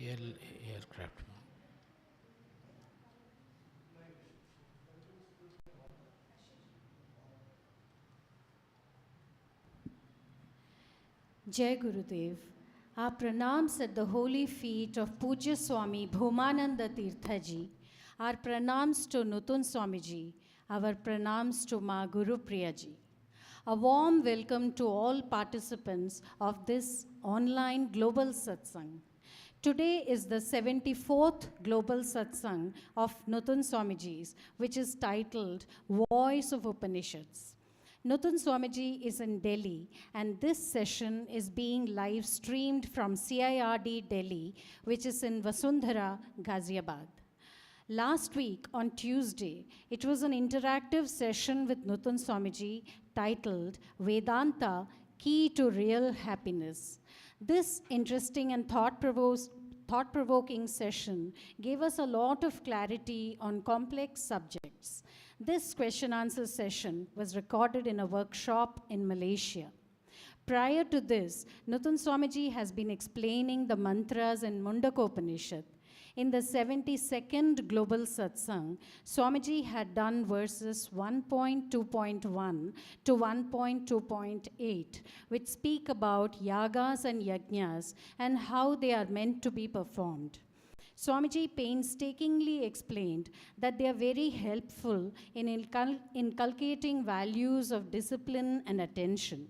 aircraft. Jai Gurudev. Our pranams at the holy feet of Pujya Swami Bhumananda Tirtha ji. Our pranams to Nutan Swamiji. Our pranams to Ma Guru Priya ji. A warm welcome to all participants of this online global satsang. Today is the 74th global satsang of Nutan Swamiji's, which is titled Voice of Upanishads. Nutan Swamiji is in Delhi, and this session is being live streamed from CIRD Delhi, which is in Vasundhara, Ghaziabad. Last week, on Tuesday, it was an interactive session with Nutan Swamiji titled Vedanta, Key to Real Happiness. This interesting and thought-provoking session gave us a lot of clarity on complex subjects. This question-answer session was recorded in a workshop in Malaysia. Prior to this, Nutan Swamiji has been explaining the mantras in Mundaka Upanishad. In the 72nd Global Satsang, Swamiji had done verses 1.2.1 to 1.2.8, which speak about yagas and yajnas and how they are meant to be performed. Swamiji painstakingly explained that they are very helpful in inculcating values of discipline and attention.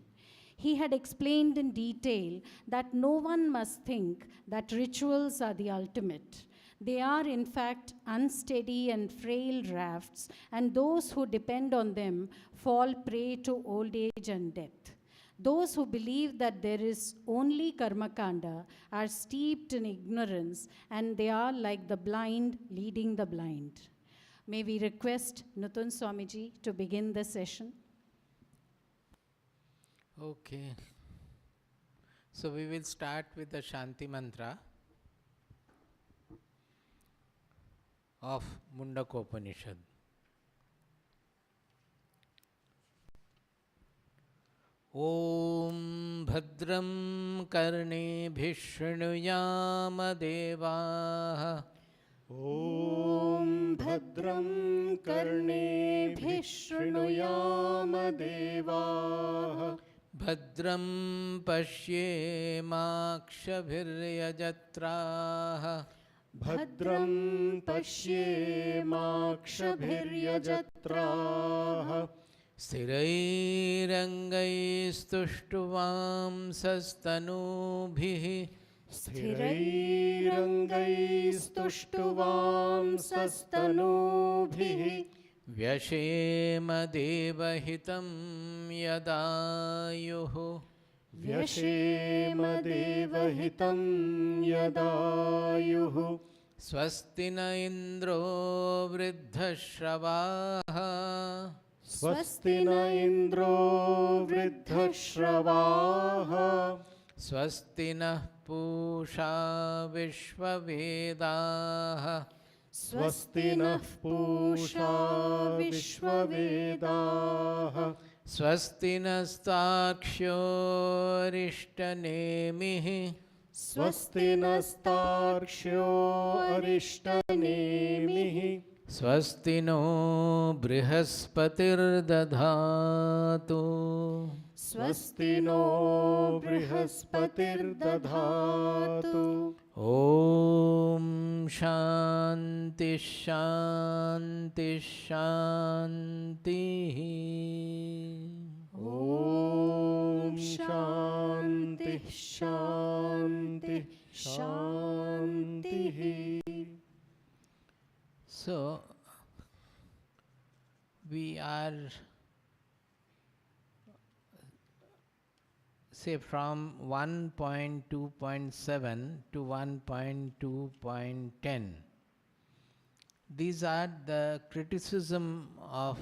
He had explained in detail that no one must think that rituals are the ultimate. They are, in fact, unsteady and frail rafts, and those who depend on them fall prey to old age and death. Those who believe that there is only karma kanda are steeped in ignorance, and they are like the blind leading the blind. May we request Nutan Swamiji to begin the session? Okay. So we will start with the Shanti Mantra of Mundaka Upanishad. Om Bhadram Karnebhi Shrunuyama Devaha. Om Bhadram Karnebhi Shrunuyama Devaha. Bhadram Pashyemakshabhiryajatraha. Bhadram Pashyemakshabhiryajatraha. Sthirairangaistushtuvam sastanubhihi. Sthirairangaistushtuvam sastanubhihi. Vyashema devahitam yadayuhu. Vyashema devahitam yadayuhu. Swasti na indro vridhashravaha. Swasti na indro vridhashravaha. Swasti na pusha vishvavedaha. Swasti nः Pusa विश्ववेदाः. Swasti nastakshyo arishtanemihi. Swasti नस्तार्क्ष्यो अरिष्टनेमिः. Swasti no brihaspatirdadhatu. Swasti no brihaspatirdadhatu. Om Shanti Shanti Shanti. Om Shanti Shanti Shanti. So, we are, say, from 1.2.7 to 1.2.10. These are the criticism of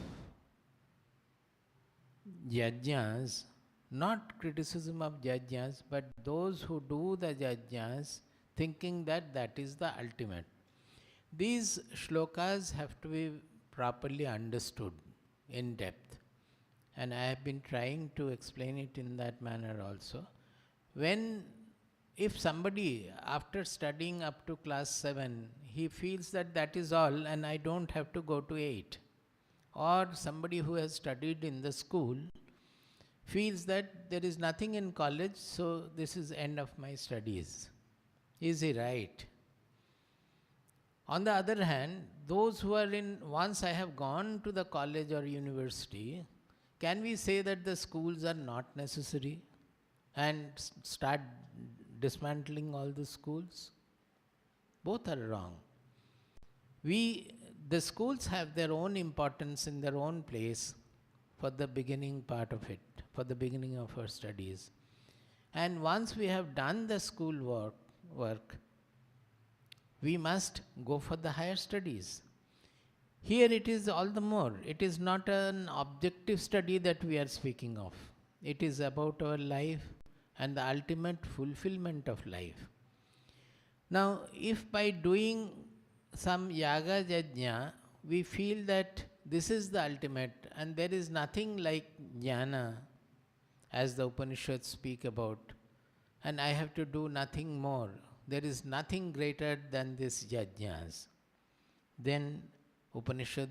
yajnas, not criticism of yajnas, but those who do the yajnas thinking that that is the ultimate. These shlokas have to be properly understood in depth, and I have been trying to explain it in that manner also. When if somebody, after studying up to class 7, he feels that that is all and I don't have to go to 8, or somebody who has studied in the school feels that there is nothing in college, so this is end of my studies. Is he right? On the other hand, those who are in, once I have gone to the college or university, can we say that the schools are not necessary and start dismantling all the schools? Both are wrong. The schools have their own importance in their own place for the beginning part of it, for the beginning of our studies. And once we have done the school work, we must go for the higher studies. Here it is all the more. It is not an objective study that we are speaking of. It is about our life and the ultimate fulfillment of life. Now, if by doing some yaga yajna, we feel that this is the ultimate and there is nothing like jnana, as the Upanishads speak about, and I have to do nothing more, there is nothing greater than this yajnas, then Upanishad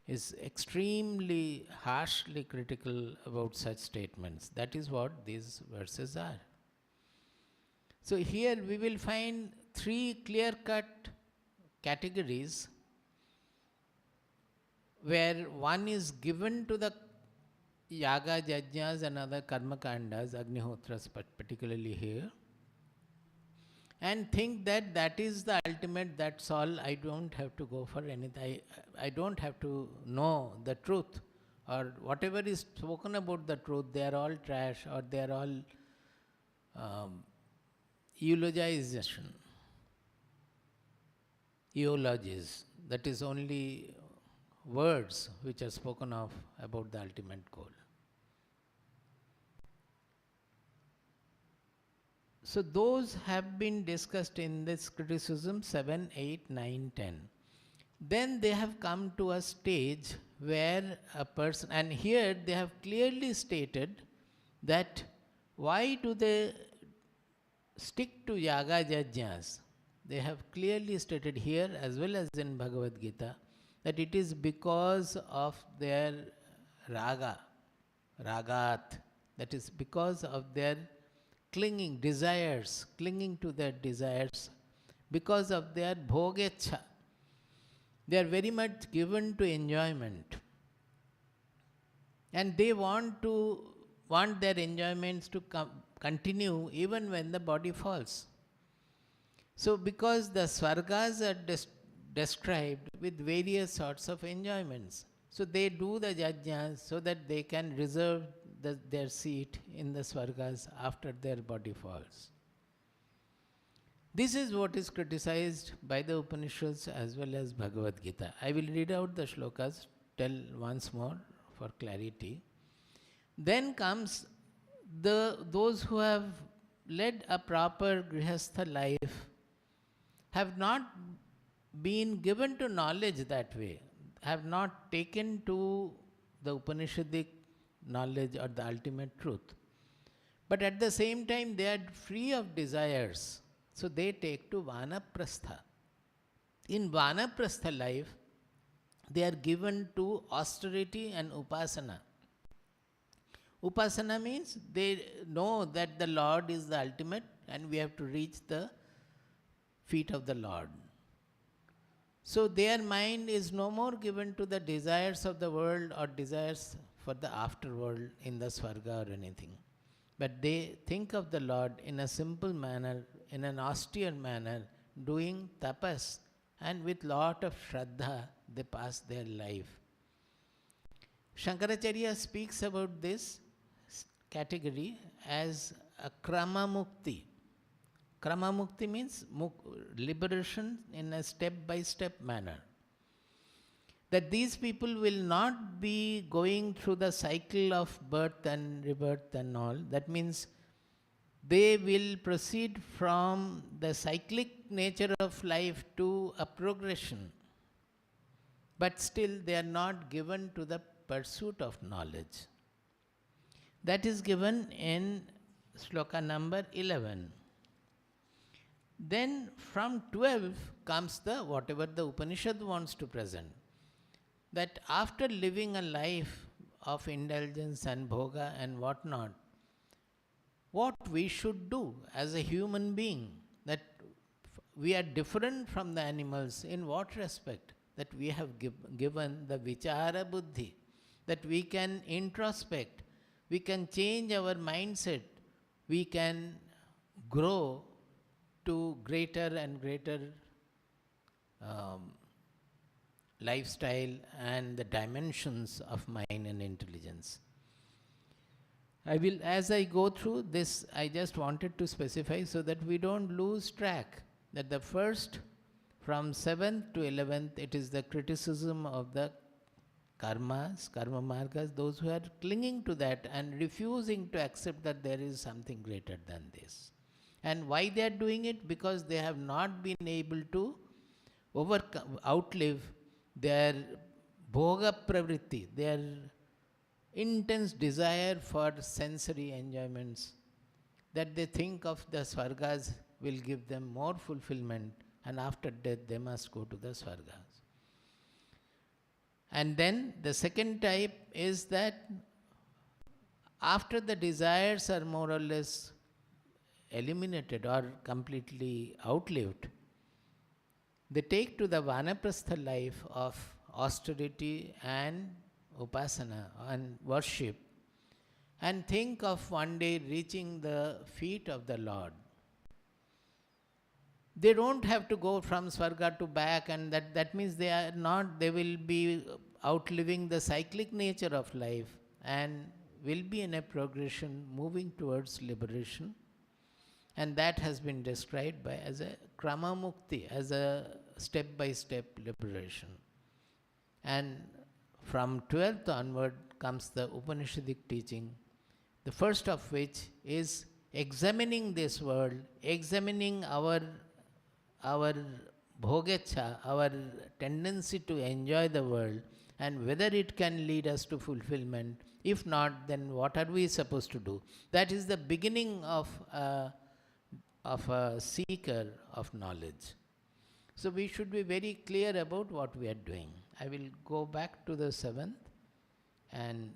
is extremely harshly critical about such statements. That is what these verses are. So here we will find 3 clear-cut categories where one is given to the yaga, yajnas and other karma kandas, agnihotras particularly here, and think that that is the ultimate, that's all, I don't have to go for anything, I don't have to know the truth, or whatever is spoken about the truth, they are all trash, or they are all eulogization, eulogies, that is only words which are spoken of about the ultimate goal. So those have been discussed in this criticism 7, 8, 9, 10. Then they have come to a stage where a person, and here they have clearly stated that why do they stick to yaga yajnas? They have clearly stated here as well as in Bhagavad-Gita that it is because of their ragat, that is because of their clinging to their desires, because of their bhogecha. They are very much given to enjoyment. And they want their enjoyments to continue even when the body falls. So because the swargas are described with various sorts of enjoyments, so they do the yajnas so that they can reserve their seat in the swargas after their body falls. This is what is criticized by the Upanishads as well as Bhagavad-Gita. I will read out the shlokas, tell once more for clarity. Then comes those who have led a proper grihastha life, have not been given to knowledge that way, have not taken to the Upanishadic knowledge or the ultimate truth. But at the same time, they are free of desires. So they take to vanaprastha. In vanaprastha life, they are given to austerity and upasana. Upasana means they know that the Lord is the ultimate and we have to reach the feet of the Lord. So their mind is no more given to the desires of the world or desires for the afterworld in the Swarga or anything. But they think of the Lord in a simple manner, in an austere manner, doing tapas, and with lot of sraddha they pass their life. Shankaracharya speaks about this category as a krama mukti. Krama mukti means liberation in a step-by-step manner. That these people will not be going through the cycle of birth and rebirth and all. That means they will proceed from the cyclic nature of life to a progression. But still they are not given to the pursuit of knowledge. That is given in shloka number 11. Then from 12 comes the whatever the Upanishad wants to present. That after living a life of indulgence and bhoga and whatnot, what we should do as a human being, that we are different from the animals in what respect? That we have given the vichara buddhi, that we can introspect, we can change our mindset, we can grow to greater and greater lifestyle and the dimensions of mind and intelligence. I will, as I go through this, I just wanted to specify so that we don't lose track that the first, from 7th to 11th, it is the criticism of the karmas, karma margas, those who are clinging to that and refusing to accept that there is something greater than this. And why they are doing it? Because they have not been able to outlive their bhoga pravritti, their intense desire for sensory enjoyments, that they think of the swargas will give them more fulfillment, and after death they must go to the swargas. And then the second type is that after the desires are more or less eliminated or completely outlived, they take to the vanaprastha life of austerity and upasana and worship, and think of one day reaching the feet of the Lord. They don't have to go from Swarga to back, and that means they will be outliving the cyclic nature of life and will be in a progression moving towards liberation. And that has been described as a krama mukti, as a step-by-step liberation. And from 12th onward comes the Upanishadic teaching, the first of which is examining this world, examining our bhogecha, our tendency to enjoy the world, and whether it can lead us to fulfillment. If not, then what are we supposed to do? That is the beginning of a seeker of knowledge. So we should be very clear about what we are doing. I will go back to the 7th and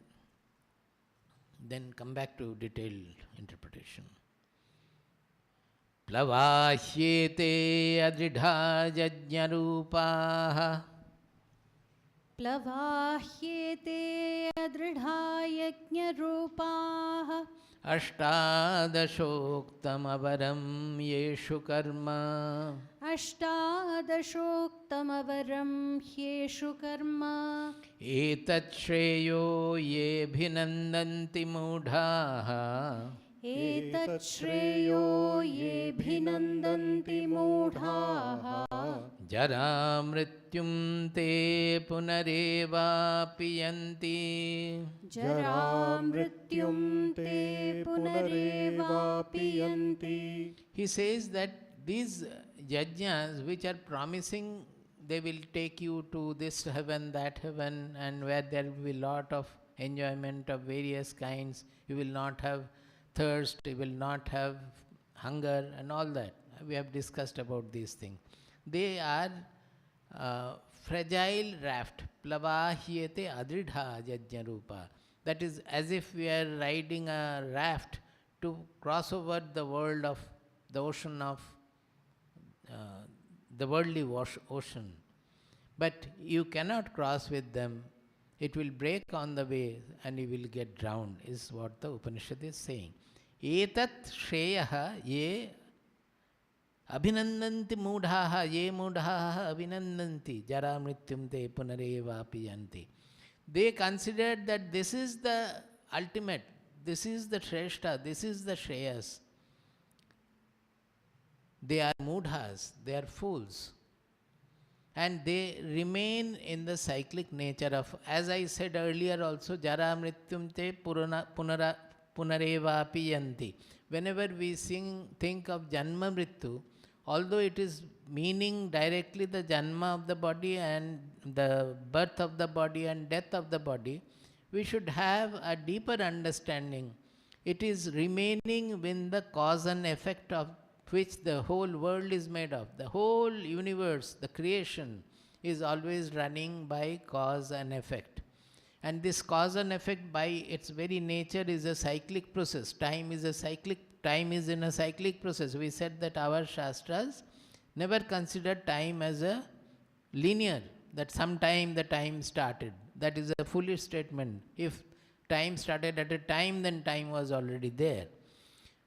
then come back to detailed interpretation. Plavahyete adridha jajna rupaha Plavahyete adridha yajna rupaha Ashtadashoktam yeshu karma Ashtadashoktam yeshu karma Etat shreyo ye bhinandanti mudhaha Etat shreyo ye bhinandanti mudhaha Jara mrityum te punarevapi yanti Jara mrityum te punarevapi yanti. He says that these yajnas which are promising they will take you to this heaven, that heaven, and where there will be lot of enjoyment of various kinds, you will not have thirst, you will not have hunger and all that. We have discussed about these things. They are fragile raft, plavahyete adridha jajna rupa. That is as if we are riding a raft to cross over the world of the ocean of the worldly ocean. But you cannot cross with them. It will break on the way and you will get drowned, is what the Upanishad is saying. Etat shreyaha ye abhinandanti mudhaha ye mudhaha abhinandanti jara mrityum te punarevapi yanti. They considered that this is the ultimate, this is the shrestha, this is the shreyas. They are mudhas, they are fools. And they remain in the cyclic nature of, as I said earlier also, jara mrityum te punarevapi yanti. Whenever we think of janma mrityu, although it is meaning directly the janma of the body and the birth of the body and death of the body, we should have a deeper understanding. It is remaining in the cause and effect of which the whole world is made of. The whole universe, the creation, is always running by cause and effect. And this cause and effect by its very nature is a cyclic process. Time is in a cyclic process. We said that our Shastras never consider time as a linear, that sometime the time started. That is a foolish statement. If time started at a time, then time was already there.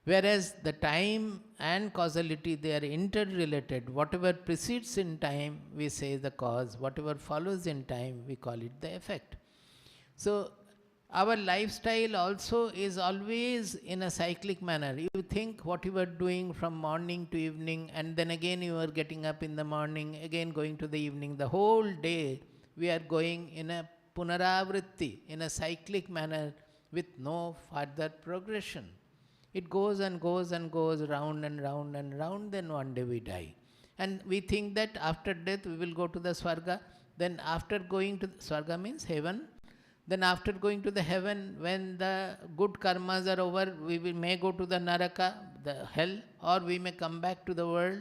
Whereas the time and causality, they are interrelated. Whatever precedes in time, we say the cause. Whatever follows in time, we call it the effect. So our lifestyle also is always in a cyclic manner. You think what you are doing from morning to evening, and then again you are getting up in the morning, again going to the evening. The whole day we are going in a punaravritti, in a cyclic manner with no further progression. It goes and goes and goes round and round and round, then one day we die. And we think that after death we will go to the Swarga. Then after going to the Swarga means heaven. Then after going to the heaven, when the good karmas are over, we may go to the Naraka, the hell, or we may come back to the world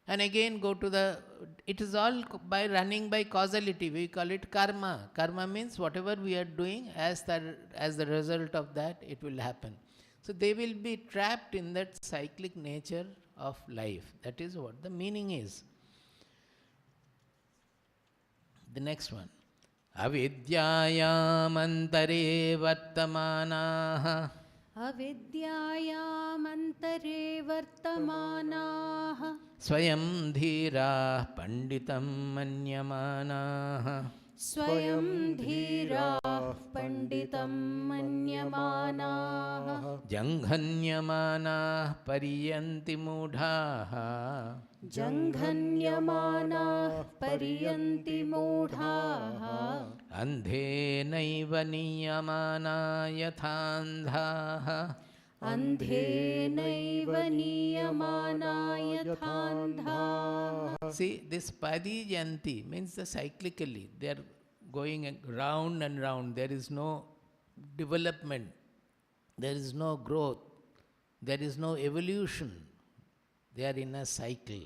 and again go to the... It is all by running by causality. We call it karma. Karma means whatever we are doing, as the result of that, it will happen. So they will be trapped in that cyclic nature of life. That is what the meaning is. The next one. Avidyayamantare vartamanaha. Avidyayamantare vartamanaha. Swayam dhira panditam manyamanaha. Swayam dhira panditam manyamanaha. Janghanyamana pariyanti mudhaha. Janghanyamana pariyanti mudhaha. Andhe naiva niyamana yathandhaha. Andhe naiva niyamana yathandhaha. See, this pariyanti means the cyclically. They are going round and round. There is no development. There is no growth. There is no evolution. They are in a cycle.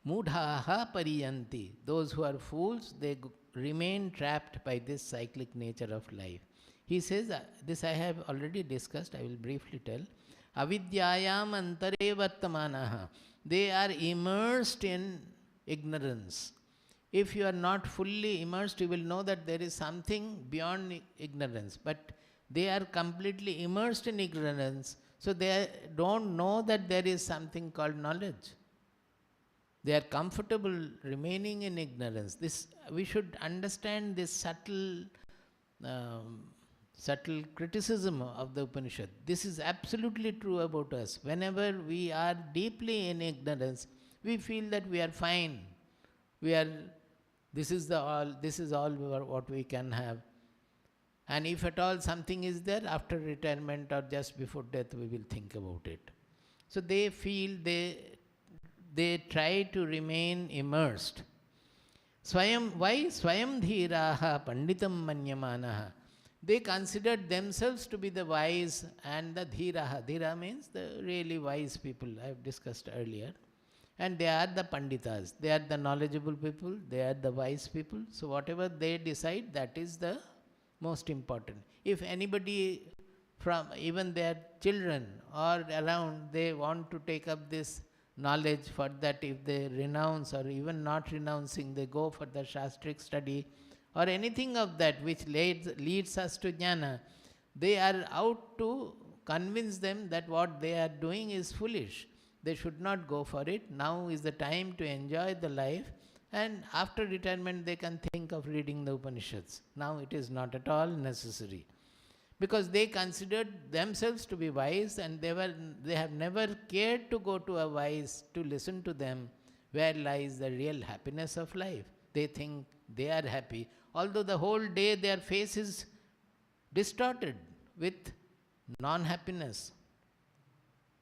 Mudhaha pariyanti. Those who are fools, they remain trapped by this cyclic nature of life. He says, this I have already discussed, I will briefly tell. Avidyayam antare vartamanaha. They are immersed in ignorance. If you are not fully immersed, you will know that there is something beyond ignorance. But they are completely immersed in ignorance, so they don't know that there is something called knowledge. They are comfortable remaining in ignorance. This, we should understand this subtle criticism of the Upanishad. This is absolutely true about us. Whenever we are deeply in ignorance, we feel that we are fine. This is all what we can have. And if at all something is there, after retirement or just before death, we will think about it. So they feel, they try to remain immersed. Why? Swayam dhiraha panditam manyamanaha. They consider themselves to be the wise and the dhiraha. Dhira means the really wise people, I have discussed earlier. And they are the panditas. They are the knowledgeable people. They are the wise people. So whatever they decide, that is the most important. If anybody from even their children or around, they want to take up this knowledge, for that if they renounce or even not renouncing, they go for the shastric study or anything of that which leads us to jnana, they are out to convince them that what they are doing is foolish. They should not go for it. Now is the time to enjoy the life, and after retirement they can think of reading the Upanishads. Now it is not at all necessary, because they considered themselves to be wise, and they have never cared to go to a wise to listen to them, where lies the real happiness of life. They think they are happy, although the whole day their face is distorted with non-happiness.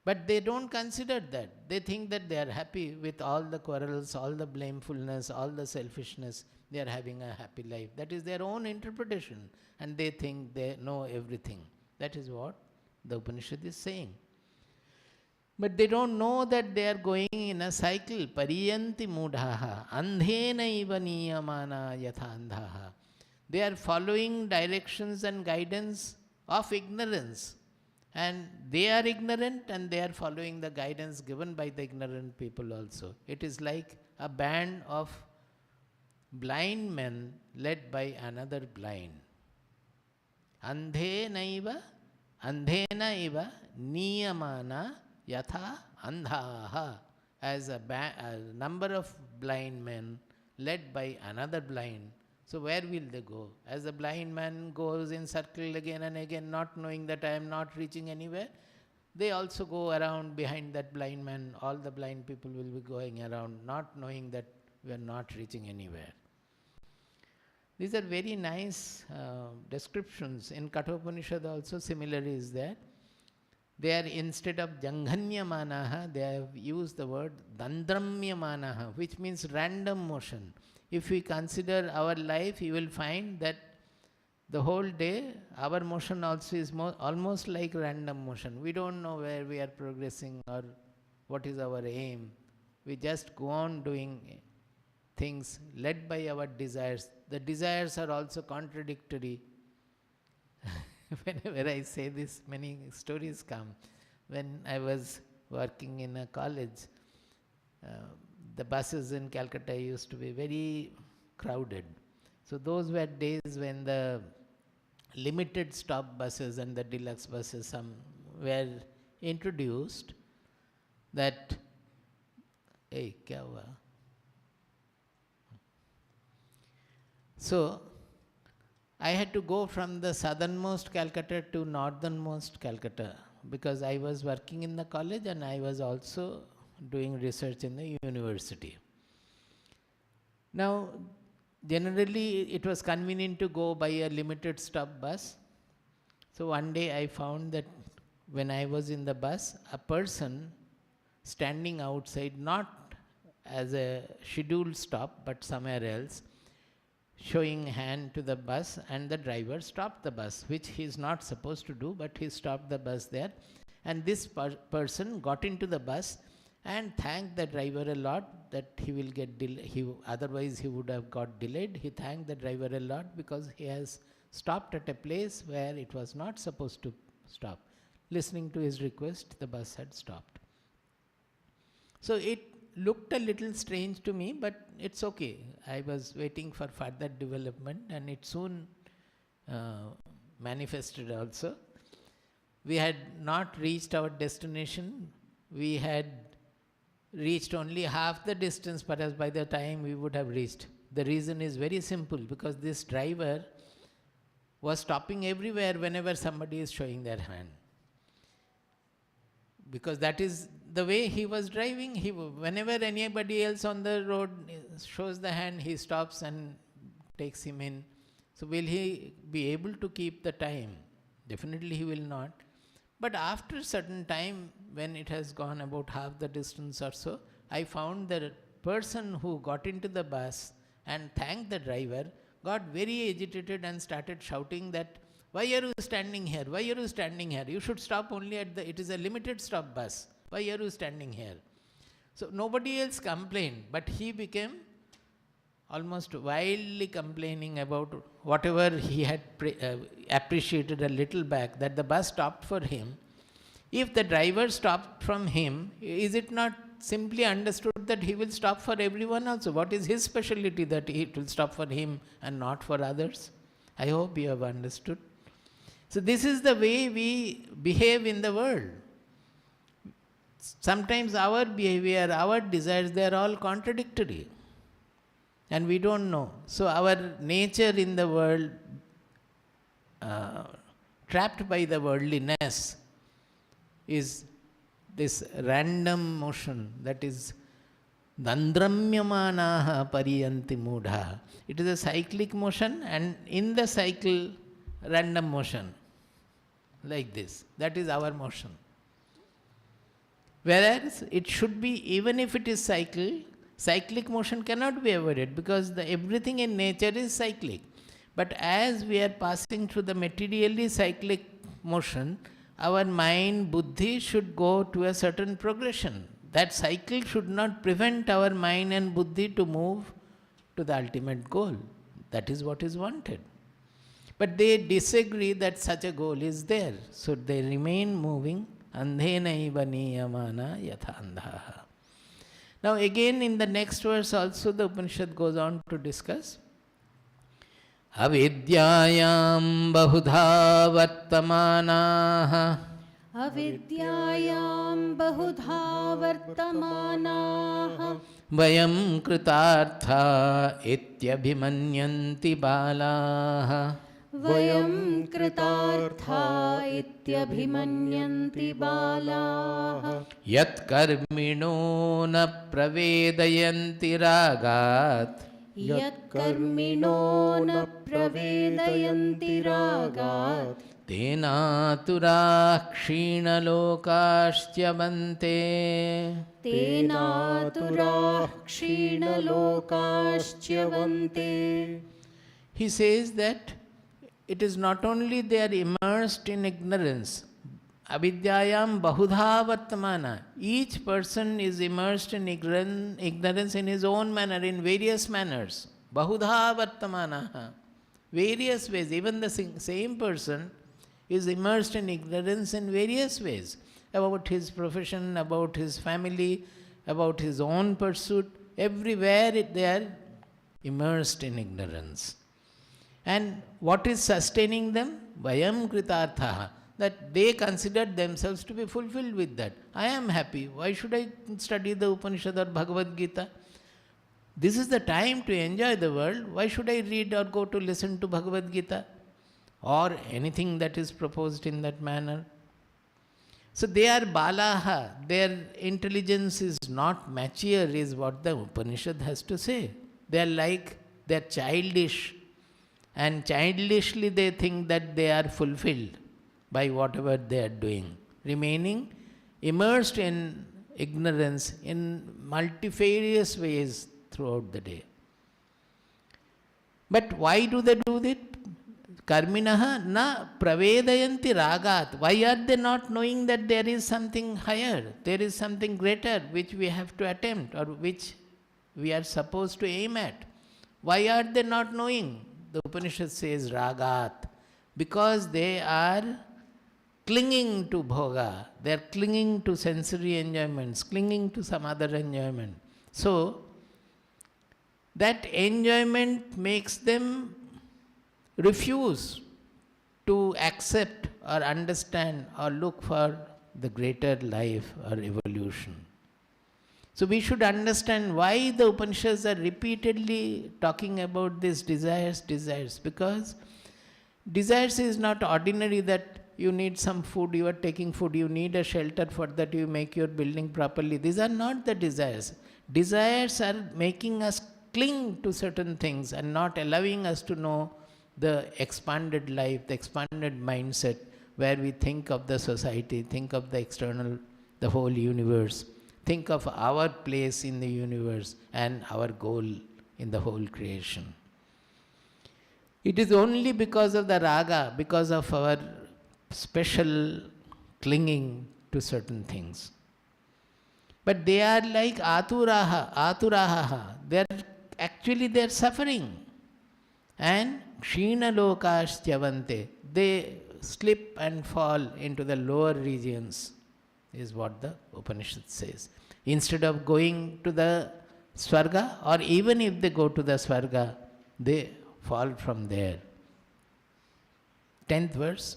But they don't consider that. They think that they are happy with all the quarrels, all the blamefulness, all the selfishness. They are having a happy life. That is their own interpretation. And they think they know everything. That is what the Upanishad is saying. But they don't know that they are going in a cycle. Pariyanti mudhaha, andhena iva niyamana yatha andhaha. They are following directions and guidance of ignorance. And they are ignorant and they are following the guidance given by the ignorant people also. It is like a band of blind men led by another blind. Andhena iva niyamana yatha andhaha. As a number of blind men led by another blind. So where will they go? As the blind man goes in circle again and again, not knowing that I am not reaching anywhere, they also go around behind that blind man. All the blind people will be going around, not knowing that we are not reaching anywhere. These are very nice descriptions. In Kathopanishad also similar is there. They are, instead of janghanyamanaha, they have used the word dandramyamanaha, which means random motion. If we consider our life, you will find that the whole day, our motion also is almost like random motion. We don't know where we are progressing or what is our aim. We just go on doing things led by our desires. The desires are also contradictory. Whenever I say this, many stories come. When I was working in a college, the buses in Calcutta used to be very crowded. So those were days when the limited stop buses and the deluxe buses were introduced. That, hey, kya hua? So I had to go from the southernmost Calcutta to northernmost Calcutta because I was working in the college and I was also doing research in the university. Now, generally it was convenient to go by a limited stop bus. So one day I found that when I was in the bus, a person standing outside, not as a scheduled stop but somewhere else, showing hand to the bus, and the driver stopped the bus, which he is not supposed to do, but he stopped the bus there. And this person got into the bus and thanked the driver a lot that he will get otherwise he would have got delayed. He thanked the driver a lot because he has stopped at a place where it was not supposed to stop. Listening to his request, the bus had stopped. So it looked a little strange to me, but it's okay. I was waiting for further development and it soon manifested also. We had not reached our destination. We had reached only half the distance, perhaps by the time we would have reached. The reason is very simple, because this driver was stopping everywhere whenever somebody is showing their hand. Because that is the way he was driving. Whenever anybody else on the road shows the hand, he stops and takes him in. So will he be able to keep the time? Definitely he will not. But after a certain time, when it has gone about half the distance or so, I found the person who got into the bus and thanked the driver got very agitated and started shouting that, "Why are you standing here? Why are you standing here? You should stop only at it is a limited stop bus. Why are you standing here?" So nobody else complained, but he became almost wildly complaining about whatever he had appreciated a little back, that the bus stopped for him. If the driver stopped from him, is it not simply understood that he will stop for everyone also? What is his specialty that it will stop for him and not for others? I hope you have understood. So this is the way we behave in the world. Sometimes our behavior, our desires, they are all contradictory. And we don't know. So our nature in the world, trapped by the worldliness, is this random motion, that is dandramyamanaha pariyanti mudha. It is a cyclic motion, and in the cycle, random motion, like this. That is our motion. Whereas it should be, even if it is cyclic motion cannot be avoided, because everything in nature is cyclic. But as we are passing through the materially cyclic motion, our mind, buddhi should go to a certain progression. That cycle should not prevent our mind and buddhi to move to the ultimate goal. That is what is wanted. But they disagree that such a goal is there. So they remain moving. Andhenaiva niyamana yathandhaha. Now again in the next verse also the Upanishad goes on to discuss. Avidyayam bahudha vartamanaha. Avidyayam bahudha vartamanaha. Vayam kritartha ityabhimanyanti balaha. Vayam kritartha ityabhimanyanti balaha. Yat karmino na pravedayanti ragat. Yat karmino na pravedayanti ragat. Tenaturah kshina lokashtyavante. Tenaturah kshina lokashtyavante. He says that it is not only they are immersed in ignorance. Avidyayam bahudha vartamana. Each person is immersed in ignorance in his own manner, in various manners. Bahudha vartamana. Various ways. Even the same person is immersed in ignorance in various ways. About his profession, about his family, about his own pursuit. Everywhere they are immersed in ignorance. And what is sustaining them? Vayam kritarthaha. That they consider themselves to be fulfilled with that. I am happy. Why should I study the Upanishad or Bhagavad-Gita? This is the time to enjoy the world. Why should I read or go to listen to Bhagavad-Gita? Or anything that is proposed in that manner? So they are balaha. Their intelligence is not mature, is what the Upanishad has to say. They are childish. And childishly they think that they are fulfilled by whatever they are doing, remaining immersed in ignorance in multifarious ways throughout the day. But why do they do that? Karminaha na pravedayanti ragat. Why are they not knowing that there is something higher, there is something greater which we have to attempt or which we are supposed to aim at? Why are they not knowing? The Upanishad says ragat. Because they are clinging to bhoga, they are clinging to sensory enjoyments, clinging to some other enjoyment. So, that enjoyment makes them refuse to accept or understand or look for the greater life or evolution. So we should understand why the Upanishads are repeatedly talking about these desires, because desires is not ordinary that you need some food, you are taking food, you need a shelter, for that you make your building properly. These are not the desires. Desires are making us cling to certain things and not allowing us to know the expanded life, the expanded mindset, where we think of the society, think of the external, the whole universe, think of our place in the universe and our goal in the whole creation. It is only because of the raga, because of our special clinging to certain things. But they are like aturaha. They are suffering. And kshina lokashtyavante. They slip and fall into the lower regions, is what the Upanishad says. Instead of going to the Swarga, or even if they go to the Swarga, they fall from there. 10th verse.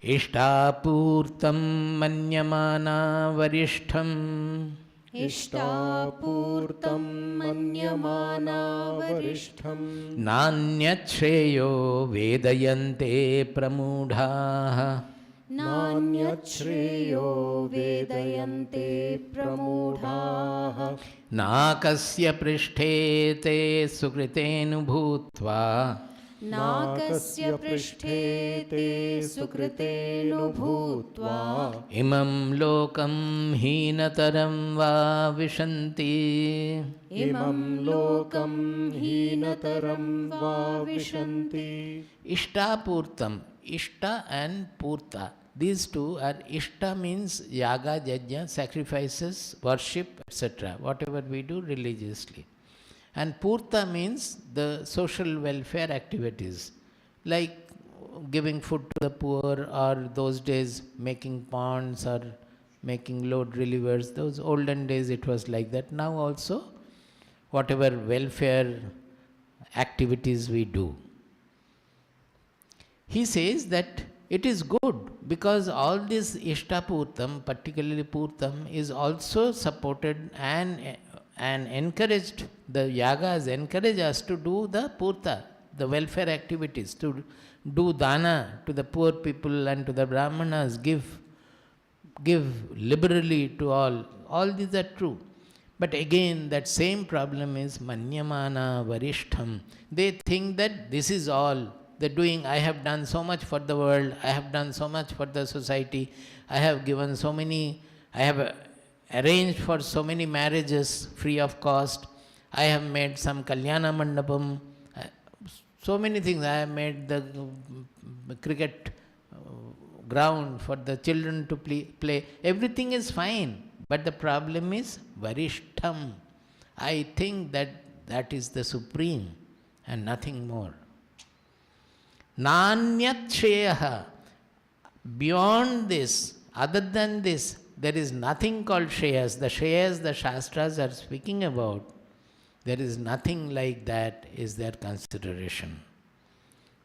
Ishtapurtam manyamana varishtham. Ishtapurtam manyamana varishtham. Nanyachreyo vedayante pramudhaha. Nanyachreyo vedayante pramudhaha. Nakasya prishthe te sukritenu bhutva. Nakasya prishthe te sukritenu bhutva. Imam lokam hinataram va vishanti. Imam lokam hinataram va vishanti. Ishtapurtam. Ishta and Purta. These two are Ishta means yaga, yajna, sacrifices, worship, etc. Whatever we do religiously. And Purta means the social welfare activities, like giving food to the poor, or those days making ponds or making load relievers. Those olden days it was like that. Now also, whatever welfare activities we do. He says that it is good because all this Ishtapurtam, particularly Purtam, is also supported and encouraged. The yagas encourage us to do the Purta, the welfare activities, to do dana to the poor people and to the brahmanas, give liberally to all. All these are true. But again, that same problem is manyamana varishtham. They think that this is all. They're doing, I have done so much for the world, I have done so much for the society, I have given so many, I have arranged for so many marriages free of cost, I have made some kalyana mandapam, so many things. I have made the cricket ground for the children to play. Everything is fine, but the problem is varishtham. I think that that is the supreme and nothing more. Nanyat Shreyaha. Beyond this, other than this, there is nothing called Shreyas. The Shreyas the Shastras are speaking about, there is nothing like that is their consideration.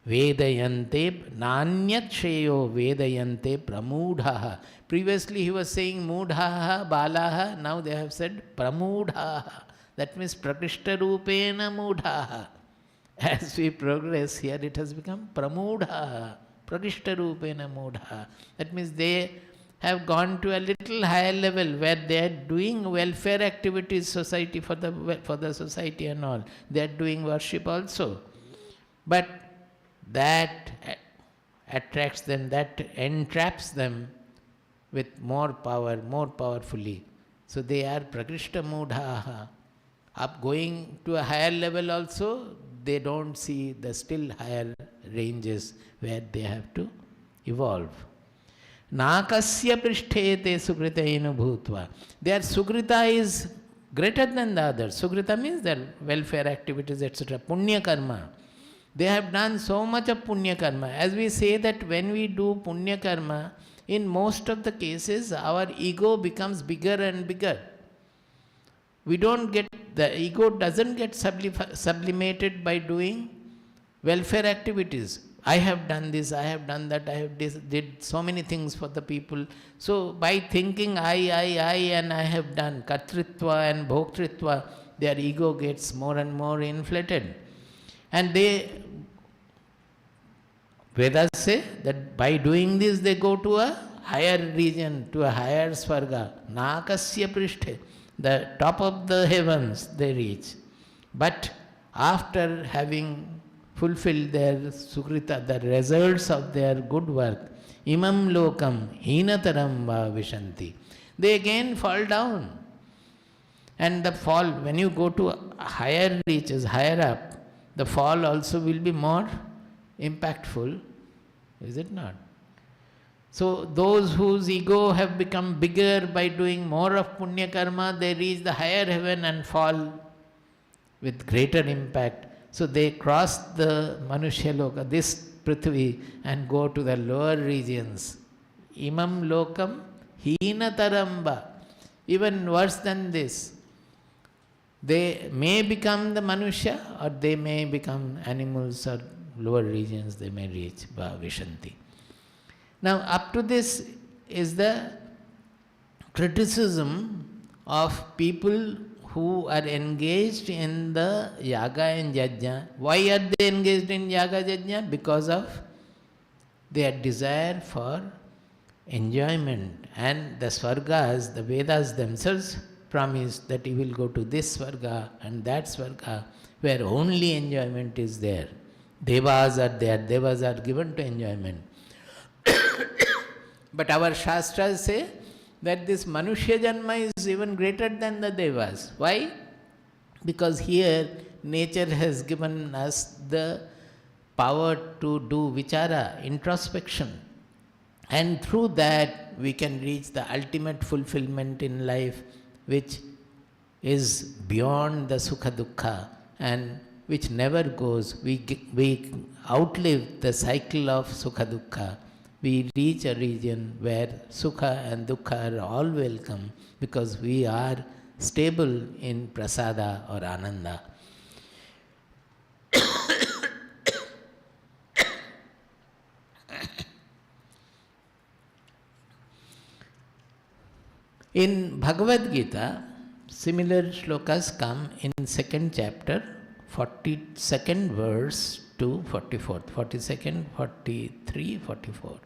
Vedayante Nanyat Shreyo Vedayante Pramudhaha. Previously he was saying Mudhaha, Balaha, now they have said Pramudhaha. That means Prakrishta Rupena Mudhaha. As we progress here, it has become Pramudha, Prakrishta Rupena Mudha. That means they have gone to a little higher level where they are doing welfare activities, society for the society and all. They are doing worship also. But that attracts them, that entraps them with more power, more powerfully. So they are Prakrishta Mudha. Up going to a higher level also, they don't see the still higher ranges where they have to evolve. Nakasya prishthe te sukritainu bhutva. Their sukrita is greater than the others. Sukrita means their welfare activities, etc. Punya karma. They have done so much of punya karma. As we say that when we do punya karma, in most of the cases our ego becomes bigger and bigger. We don't get, the ego doesn't get sublimated by doing welfare activities. I have done this, I have done that, I have did so many things for the people. So by thinking I and I have done kartritva and bhoktritva, their ego gets more and more inflated. And Vedas say that by doing this they go to a higher region, to a higher svarga. Nakasya prishthe. The top of the heavens they reach. But after having fulfilled their sukrita, the results of their good work, imam lokam hinataram va vishanti. They again fall down. And the fall, when you go to higher reaches, higher up, the fall also will be more impactful, is it not? So those whose ego have become bigger by doing more of punya karma, they reach the higher heaven and fall with greater impact. So they cross the Manushya Loka, this Prithvi, and go to the lower regions. Imam Lokam Hinataramba. Even worse than this. They may become the Manushya, or they may become animals, or lower regions they may reach Vishanti. Now up to this is the criticism of people who are engaged in the yaga and yajna. Why are they engaged in yaga yajna? Because of their desire for enjoyment. And the svargas, the Vedas themselves promise that you will go to this svarga and that svarga where only enjoyment is there. Devas are there, devas are given to enjoyment. But our Shastras say that this Manushya Janma is even greater than the Devas. Why? Because here nature has given us the power to do vichara, introspection. And through that, we can reach the ultimate fulfillment in life, which is beyond the sukha dukkha and which never goes. We outlive the cycle of sukha dukkha. We reach a region where sukha and dukkha are all welcome because we are stable in prasada or ananda. In Bhagavad-Gita, similar shlokas come in 2nd chapter, 42nd verse to 44th, 42nd, 43, 44.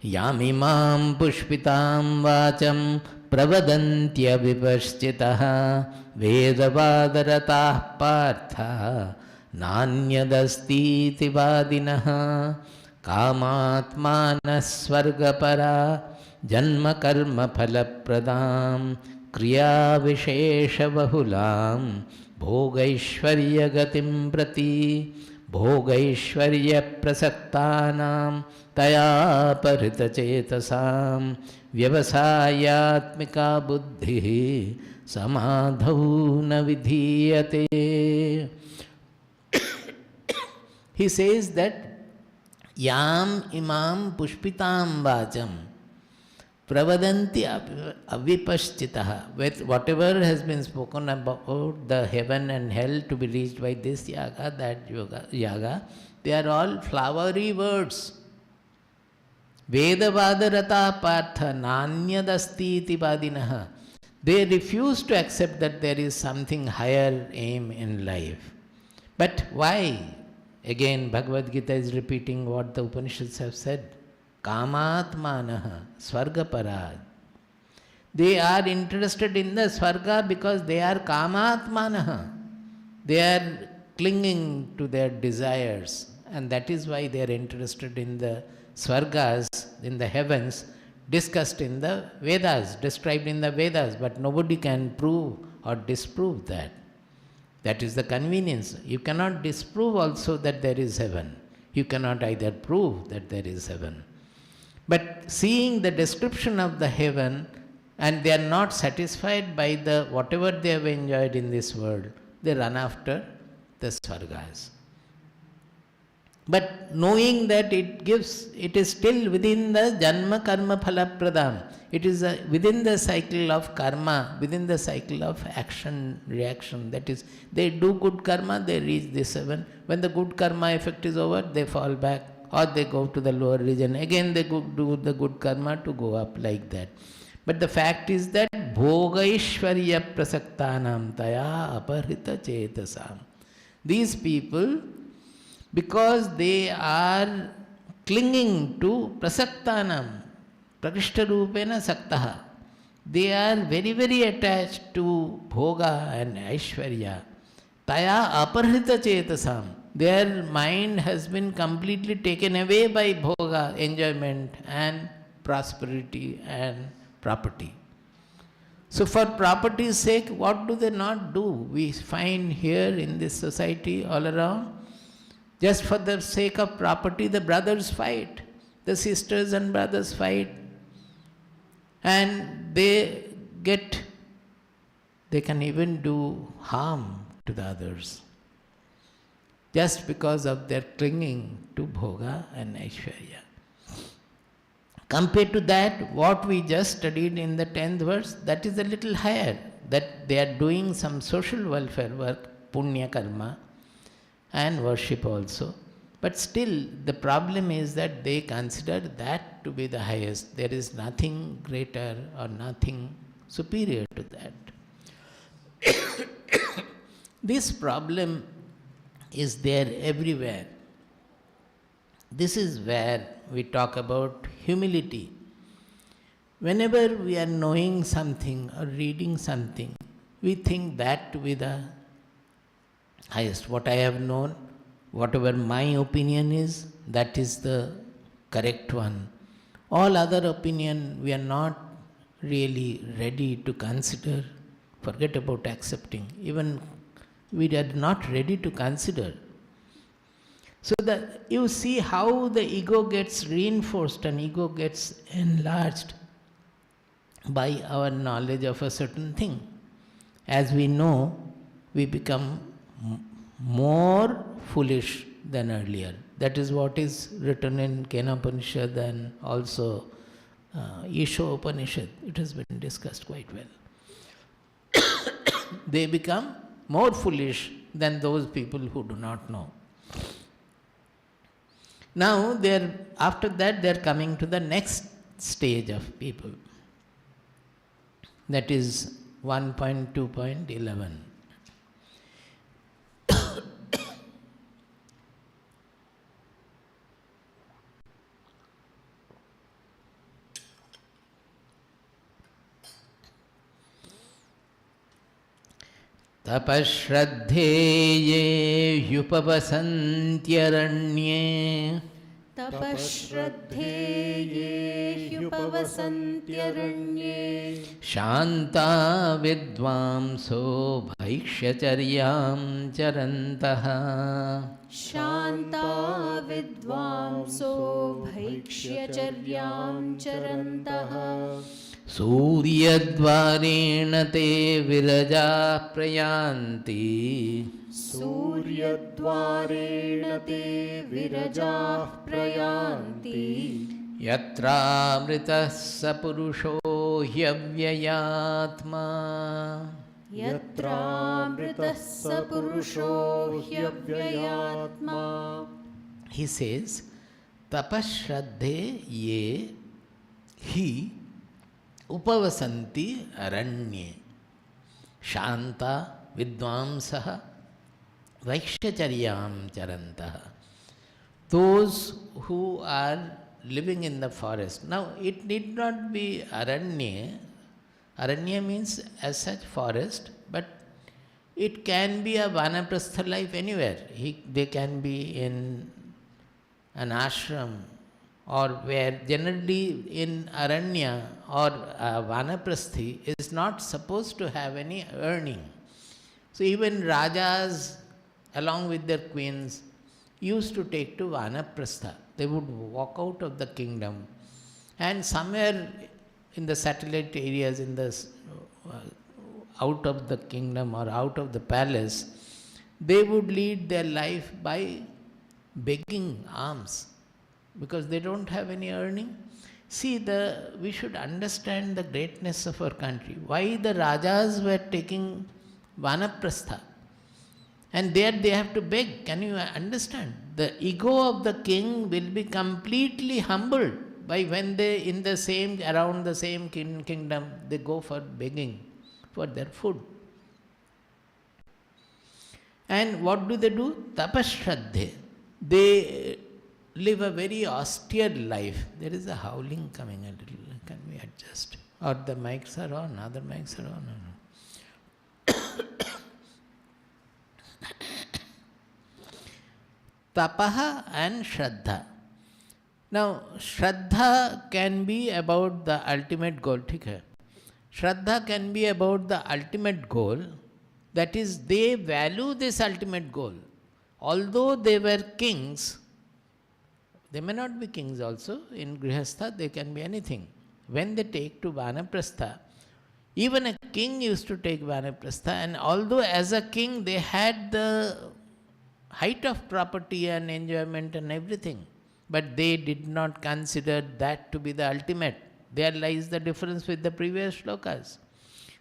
Yamimam pushpitam vacham pravadantya vipaschitaha vedavadarataha partha nanyadasti tivadinaha kamatmana svargapara janma karma phalapradam kriya vishesha bahulam bhogaishvarya gatim prati bhogaishvarya prasaktanam taya parita chetasam vyavasayatmika buddhi samadhau na vidhiyate. He says that yam imam pushpitam vacham pravadanti avipaschitaha. With whatever has been spoken about the heaven and hell to be reached by this yaga, that yaga, they are all flowery words. Vedavadarata partha nanyadasti iti vadinaha. They refuse to accept that there is something higher aim in life. But why? Again, Bhagavad-Gita is repeating what the Upanishads have said. Kamatmanaha svargaparad. They are interested in the svarga because they are kamatmanaha. They are clinging to their desires, and that is why they are interested in the svargas, in the heavens, discussed in the Vedas, described in the Vedas, but nobody can prove or disprove that. That is the convenience. You cannot disprove also that there is heaven. You cannot either prove that there is heaven. But seeing the description of the heaven, and they are not satisfied by the whatever they have enjoyed in this world, they run after the svargas. But knowing that it is still within the janma karma phala pradam. It is within the cycle of karma, within the cycle of action, reaction. That is, they do good karma, they reach this heaven. When the good karma effect is over, they fall back, or they go to the lower region. Again, they do the good karma to go up like that. But the fact is that bhogaishvarya prasaktanam taya aparhita chetasam. These people, because they are clinging to prasaktanam, prakishta rupena saktaha, they are very, very attached to bhoga and aishvarya. Taya aparhita chetasam. Their mind has been completely taken away by bhoga, enjoyment and prosperity and property. So for property's sake, what do they not do? We find here in this society all around, just for the sake of property, the brothers fight, the sisters and brothers fight, and they can even do harm to the others, just because of their clinging to bhoga and aishwarya. Compared to that, what we just studied in the 10th verse, that is a little higher, that they are doing some social welfare work, punya karma, and worship also. But still, the problem is that they consider that to be the highest. There is nothing greater or nothing superior to that. This problem is there everywhere. This is where we talk about humility. Whenever we are knowing something or reading something, we think that to be the highest. What I have known, whatever my opinion is, that is the correct one. All other opinion we are not really ready to consider. Forget about accepting. Even we are not ready to consider. So that you see how the ego gets reinforced and ego gets enlarged by our knowledge of a certain thing. As we know, we become more foolish than earlier. That is what is written in Kena Upanishad and also Isha Upanishad. It has been discussed quite well. They become more foolish than those people who do not know. Now, after that, they are coming to the next stage of people. That is 1.2.11. तपश्रद्धेये ह्युपवसन्त्यरण्ये तपश्रद्धेये ह्युपवसन्त्यरण्ये शान्ता विद्वांसो भैक्ष्यचर्यां चरन्तः शान्ता विद्वांसो भैक्ष्यचर्यां चरन्तः सूर्यद्वारेण ते विरजा प्रयान्ति सूर्यद्वारेण ते विरजाः प्रयान्ति यत्रामृतः स पुरुषो ह्यव्ययात्मा यत्रामृतः स पुरुषो ह्यव्ययात्मा. He says, tapashraddhe ye hi upavasanti aranye shanta vidvamsaha vaikshacharyam charantah. Those who are living in the forest. Now, it need not be aranya. Aranya means as such forest, but it can be a vanaprastha life anywhere. They can be in an ashram, or where generally in aranya or vanaprasthi is not supposed to have any earning. So even rajas along with their queens used to take to vanaprastha. They would walk out of the kingdom and somewhere in the satellite areas, in the out of the kingdom or out of the palace, they would lead their life by begging alms, because they don't have any earning. See, we should understand the greatness of our country. Why the rajas were taking vanaprastha, and there they have to beg. Can you understand? The ego of the king will be completely humbled by when they around the same kingdom, they go for begging for their food. And what do? Tapashraddhe. They live a very austere life. There is a howling coming a little. Can we adjust? Or the mics are on, other mics are on. Tapaha and Shraddha. Now, Shraddha can be about the ultimate goal. Shraddha can be about the ultimate goal. That is, they value this ultimate goal. Although they were kings, they may not be kings also. In Grihastha, they can be anything. When they take to Vanaprastha, even a king used to take Vanaprastha, and although as a king they had the height of property and enjoyment and everything, but they did not consider that to be the ultimate. There lies the difference with the previous shlokas.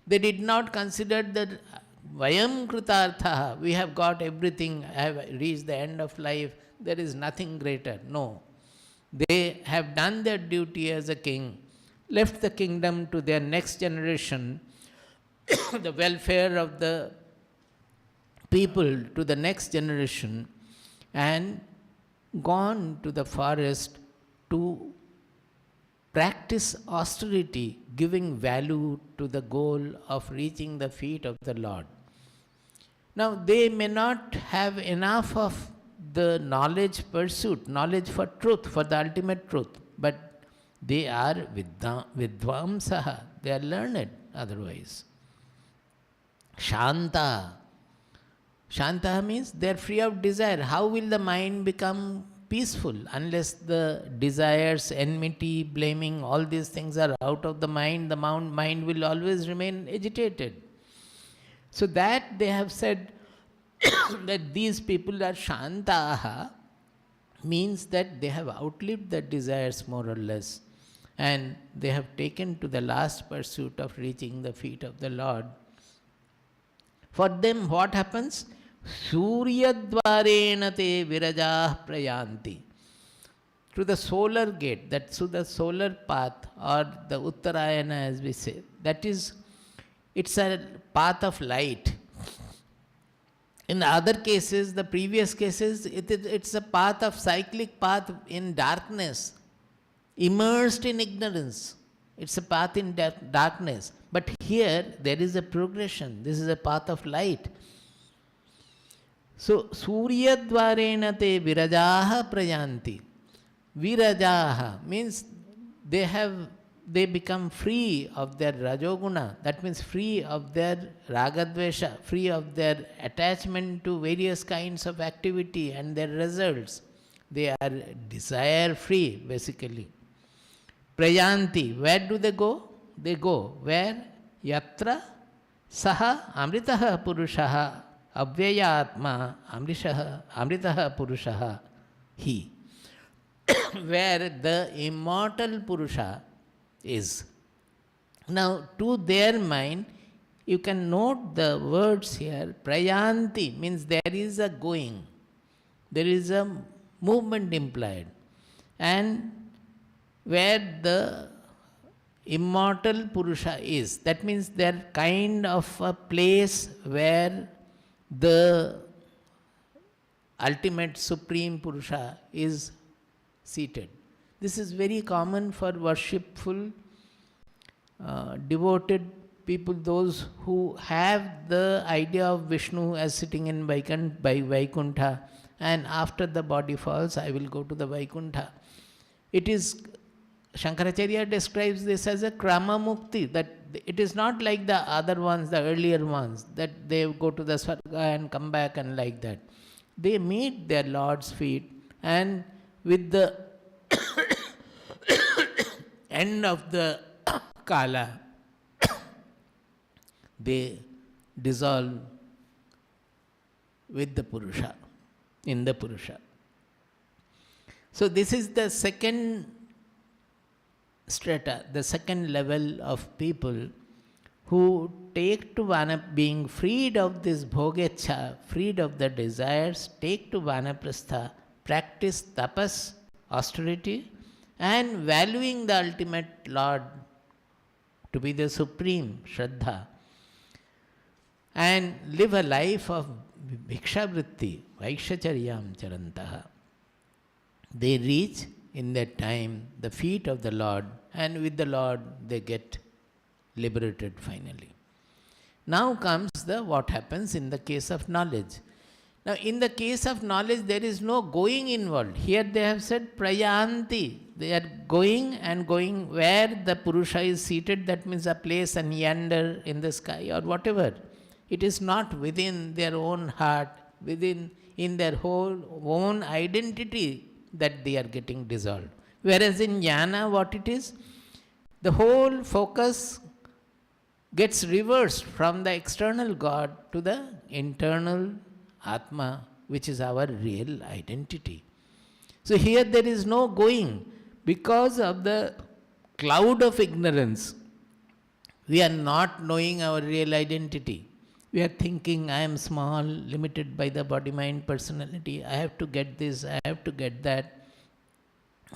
They did not consider that Vayam Kritartha, we have got everything, I have reached the end of life, there is nothing greater. No. They have done their duty as a king, left the kingdom to their next generation, the welfare of the people to the next generation, and gone to the forest to practice austerity, giving value to the goal of reaching the feet of the Lord. Now, they may not have enough of the knowledge pursuit, knowledge for truth, for the ultimate truth, but they are vidvamsaha, they are learned otherwise. Shanta, Shanta means they are free of desire. How will the mind become peaceful unless the desires, enmity, blaming, all these things are out of the mind? The mind will always remain agitated. So that they have said that these people are Shantaha, means that they have outlived the desires more or less, and they have taken to the last pursuit of reaching the feet of the Lord. For them, what happens? Suryadvarena te virajah prayanti. Through the solar gate, that's through the solar path, or the Uttarayana as we say, that is, it's a path of light. In the other cases, the previous cases, it's a path of cyclic path in darkness, immersed in ignorance. It's a path in darkness. But here, there is a progression. This is a path of light. So, Suryadvarena te virajaha prayanti. Virajaha means they become free of their rajoguna. That means free of their ragadvesha, free of their attachment to various kinds of activity and their results. They are desire free, basically. Prayanti, where do they go? They go where? Yatra saha amritaha purushaha avyayatma amritaha purushaha he. Where the immortal Purusha is. Now, to their mind, you can note the words here. Prayanti means there is a going, there is a movement implied. And where the immortal Purusha is, that means they are kind of a place where the ultimate supreme Purusha is seated. This is very common for worshipful, devoted people, those who have the idea of Vishnu as sitting in Vaikuntha, and after the body falls, I will go to the Vaikuntha. It is, Shankaracharya describes this as a krama mukti, that it is not like the other ones, the earlier ones, that they go to the Swarga and come back and like that. They meet their Lord's feet, and with the end of the Kala, they dissolve with the Purusha, in the Purusha. So this is the second strata, the second level of people who take to being freed of this bhogecha, freed of the desires, take to vanaprastha, practice tapas, austerity, and valuing the ultimate Lord to be the supreme sraddha, and live a life of bhikshavritti, vaishacharyam charantaha. They reach in that time the feet of the Lord, and with the Lord they get liberated finally. Now comes the what happens in the case of knowledge. Now, in the case of knowledge, there is no going involved. Here they have said prayanti. They are going and going where the Purusha is seated, that means a place and yonder in the sky or whatever. It is not within their own heart, in their whole own identity that they are getting dissolved. Whereas in jnana, what it is? The whole focus gets reversed from the external God to the internal Atma, which is our real identity. So here there is no going. Because of the cloud of ignorance, we are not knowing our real identity. We are thinking, I am small, limited by the body, mind, personality. I have to get this, I have to get that.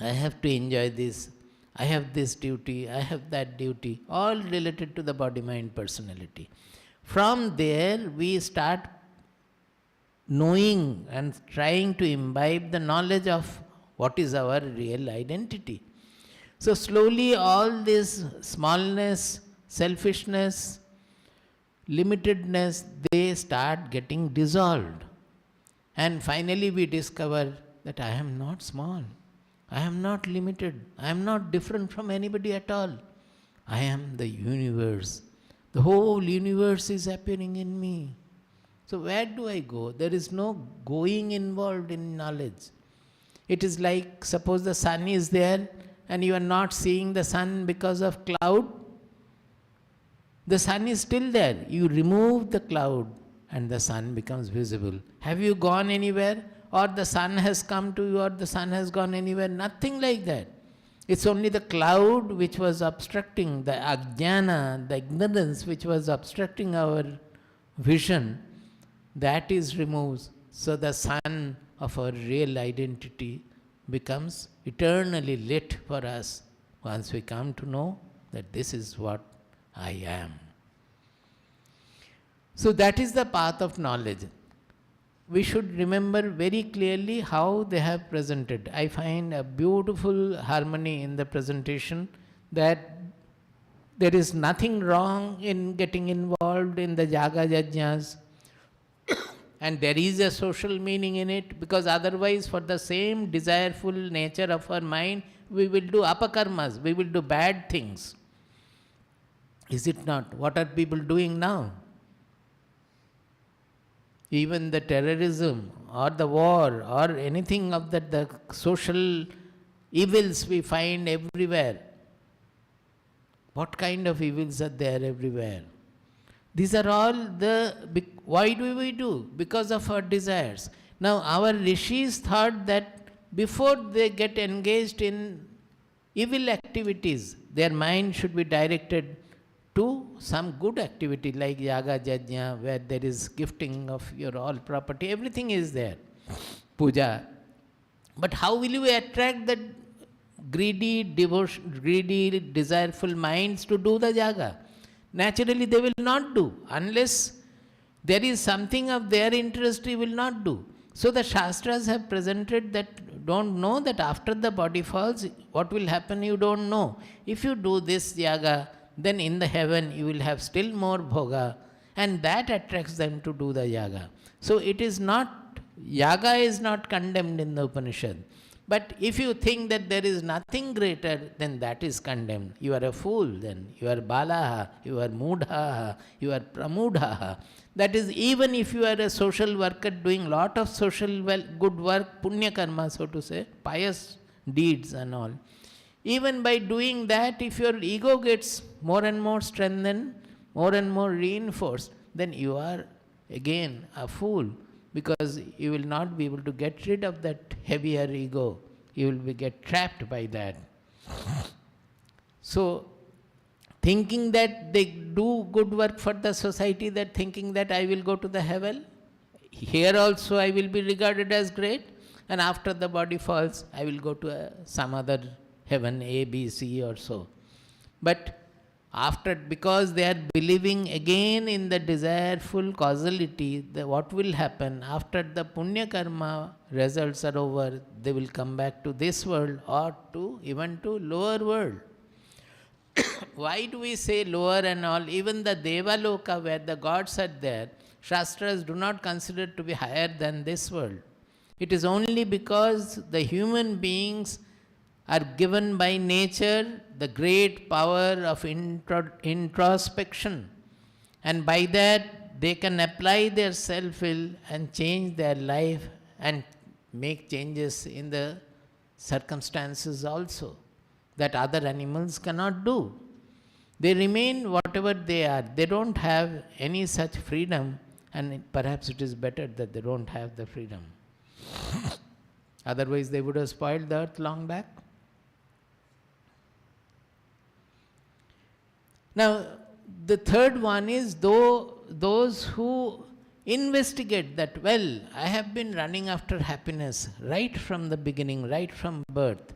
I have to enjoy this. I have this duty, I have that duty. All related to the body, mind, personality. From there, we start knowing and trying to imbibe the knowledge of what is our real identity. So slowly all this smallness, selfishness, limitedness, they start getting dissolved. And finally we discover that I am not small, I am not limited, I am not different from anybody at all. I am the universe. The whole universe is appearing in me. So where do I go? There is no going involved in knowledge. It is like, suppose the sun is there and you are not seeing the sun because of cloud. The sun is still there. You remove the cloud and the sun becomes visible. Have you gone anywhere? Or the sun has come to you, or the sun has gone anywhere? Nothing like that. It's only the cloud which was obstructing, the ajnana, the ignorance which was obstructing our vision, that is removed. So the sun of our real identity becomes eternally lit for us once we come to know that this is what I am. So that is the path of knowledge. We should remember very clearly how they have presented. I find a beautiful harmony in the presentation, that there is nothing wrong in getting involved in the yaga yajnas, and there is a social meaning in it, because otherwise for the same desireful nature of our mind, we will do apakarmas, we will do bad things. Is it not? What are people doing now? Even the terrorism or the war or anything of that, the social evils we find everywhere. What kind of evils are there everywhere? These are all why do we do? Because of our desires. Now our rishis thought that before they get engaged in evil activities, their mind should be directed to some good activity like yaga yajna, where there is gifting of your all property, everything is there, puja. But how will you attract the greedy, desireful minds to do the yaga? Naturally they will not do. Unless there is something of their interest, they will not do. So the Shastras have presented that don't know that after the body falls, what will happen you don't know. If you do this yaga, then in the heaven you will have still more bhoga, and that attracts them to do the yaga. So it is not, yaga is not condemned in the Upanishad. But if you think that there is nothing greater, then that is condemned. You are a fool then. You are balaha, you are mudha, you are pramudha. That is, even if you are a social worker doing lot of social good work, punya karma, so to say, pious deeds and all. Even by doing that, if your ego gets more and more strengthened, more and more reinforced, then you are again a fool, because you will not be able to get rid of that heavier ego. You will get trapped by that. So, thinking that they do good work for the society, that thinking that I will go to the heaven, here also I will be regarded as great, and after the body falls, I will go to some other heaven, A, B, C or so. But because they are believing again in the desireful causality, what will happen after the punya karma results are over, they will come back to this world or even to lower world. Why do we say lower and all? Even the Devaloka, where the gods are there, Shastras do not consider to be higher than this world. It is only because the human beings are given by nature the great power of introspection, and by that they can apply their self-will and change their life and make changes in the circumstances also that other animals cannot do. They remain whatever they are. They don't have any such freedom, and perhaps it is better that they don't have the freedom. Otherwise they would have spoiled the earth long back. Now, the third one is those who investigate that, well, I have been running after happiness right from the beginning, right from birth.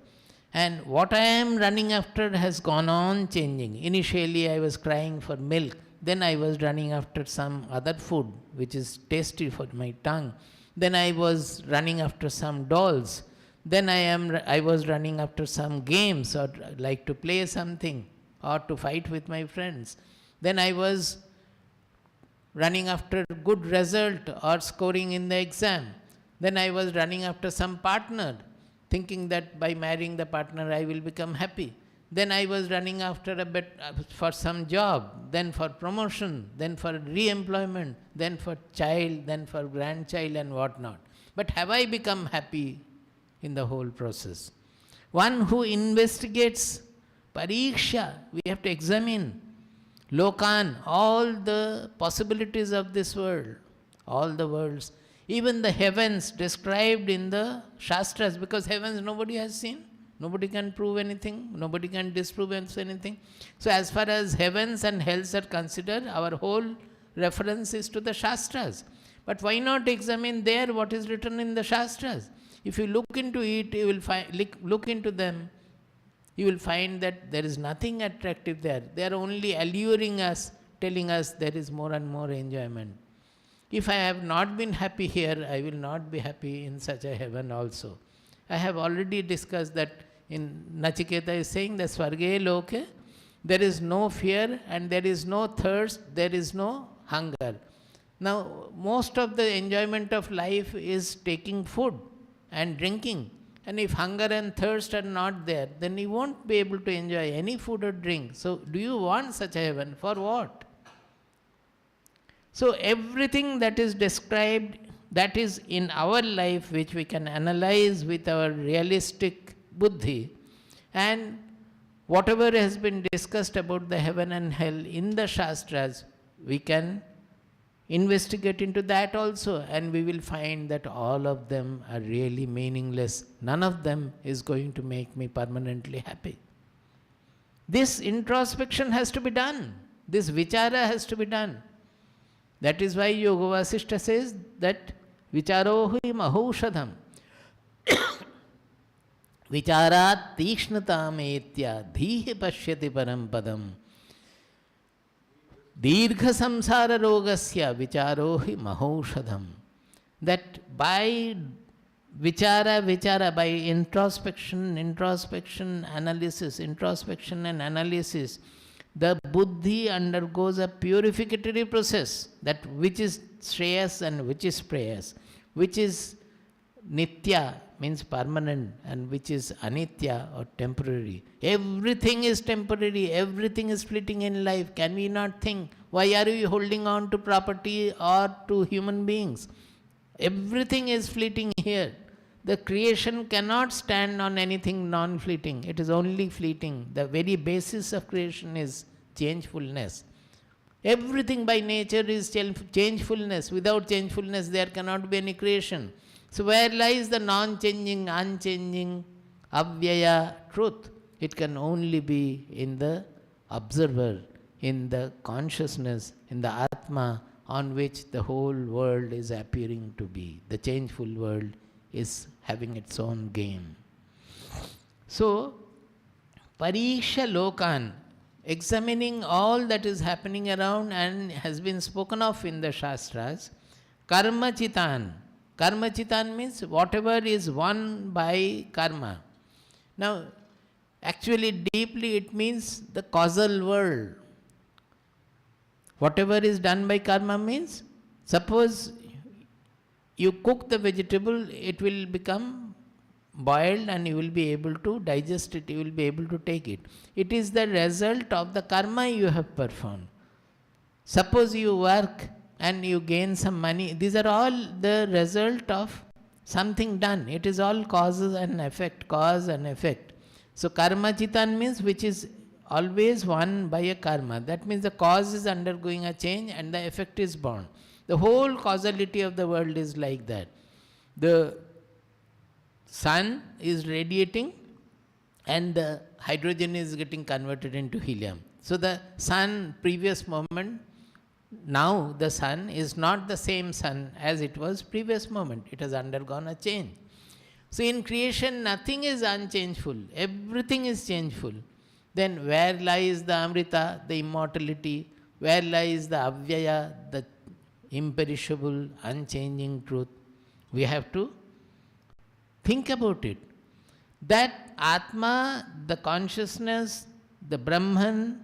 And what I am running after has gone on changing. Initially, I was crying for milk. Then I was running after some other food, which is tasty for my tongue. Then I was running after some dolls. Then I was running after some games, or like to play something, or to fight with my friends. Then I was running after good result or scoring in the exam. Then I was running after some partner, thinking that by marrying the partner I will become happy. Then I was running after a bit for some job, then for promotion, then for re-employment, then for child, then for grandchild and whatnot. But have I become happy in the whole process? One who investigates pariksha, we have to examine lokan, all the possibilities of this world, all the worlds, even the heavens described in the Shastras, because heavens nobody has seen, nobody can prove anything, nobody can disprove anything. So as far as heavens and hells are considered, our whole reference is to the Shastras. But why not examine there what is written in the Shastras? If you look into it, you will find, look into them, you will find that there is nothing attractive there. They are only alluring us, telling us there is more and more enjoyment. If I have not been happy here, I will not be happy in such a heaven also. I have already discussed that in Nachiketa is saying that Swarge Loke, there is no fear and there is no thirst, there is no hunger. Now, most of the enjoyment of life is taking food and drinking. And if hunger and thirst are not there, then you won't be able to enjoy any food or drink. So, do you want such a heaven? For what? So, everything that is described, that is in our life, which we can analyze with our realistic buddhi, and whatever has been discussed about the heaven and hell in the Shastras, we can investigate into that also, and we will find that all of them are really meaningless. None of them is going to make me permanently happy. This introspection has to be done. This vichara has to be done. That is why Yoga Vasishta says that vicharohi mahaushadham vicharat tikshnatam etya dhihi pashyati param padam dirgha samsara rogasya vicharohi mahaushadham. That by vichara, by introspection, analysis, introspection and analysis, the buddhi undergoes a purificatory process, that which is shreyas and which is preyas, which is nitya means permanent and which is anitya or temporary. Everything is temporary, everything is fleeting in life. Can we not think, why are we holding on to property or to human beings? Everything is fleeting here. The creation cannot stand on anything non-fleeting. It is only fleeting. The very basis of creation is changefulness. Everything by nature is changefulness. Without changefulness, there cannot be any creation. So where lies the non-changing, unchanging, avyaya truth? It can only be in the observer, in the consciousness, in the Atma, on which the whole world is appearing to be. The changeful world is having its own game. So, pariksha lokan, examining all that is happening around and has been spoken of in the Shastras. Karma chitan. Karma chitan means whatever is won by karma. Now, actually deeply it means the causal world. Whatever is done by karma means, suppose you cook the vegetable, it will become boiled and you will be able to digest it, you will be able to take it. It is the result of the karma you have performed. Suppose you work and you gain some money, these are all the result of something done. It is all causes and effect, cause and effect. So karma chitan means which is always won by a karma. That means the cause is undergoing a change and the effect is born. The whole causality of the world is like that. The sun is radiating and the hydrogen is getting converted into helium. So the sun, previous moment, now the sun is not the same sun as it was previous moment. It has undergone a change. So in creation, nothing is unchangeful. Everything is changeful. Then where lies the Amrita, the immortality? Where lies the Avyaya, the imperishable, unchanging truth? We have to think about it. That Atma, the consciousness, the Brahman,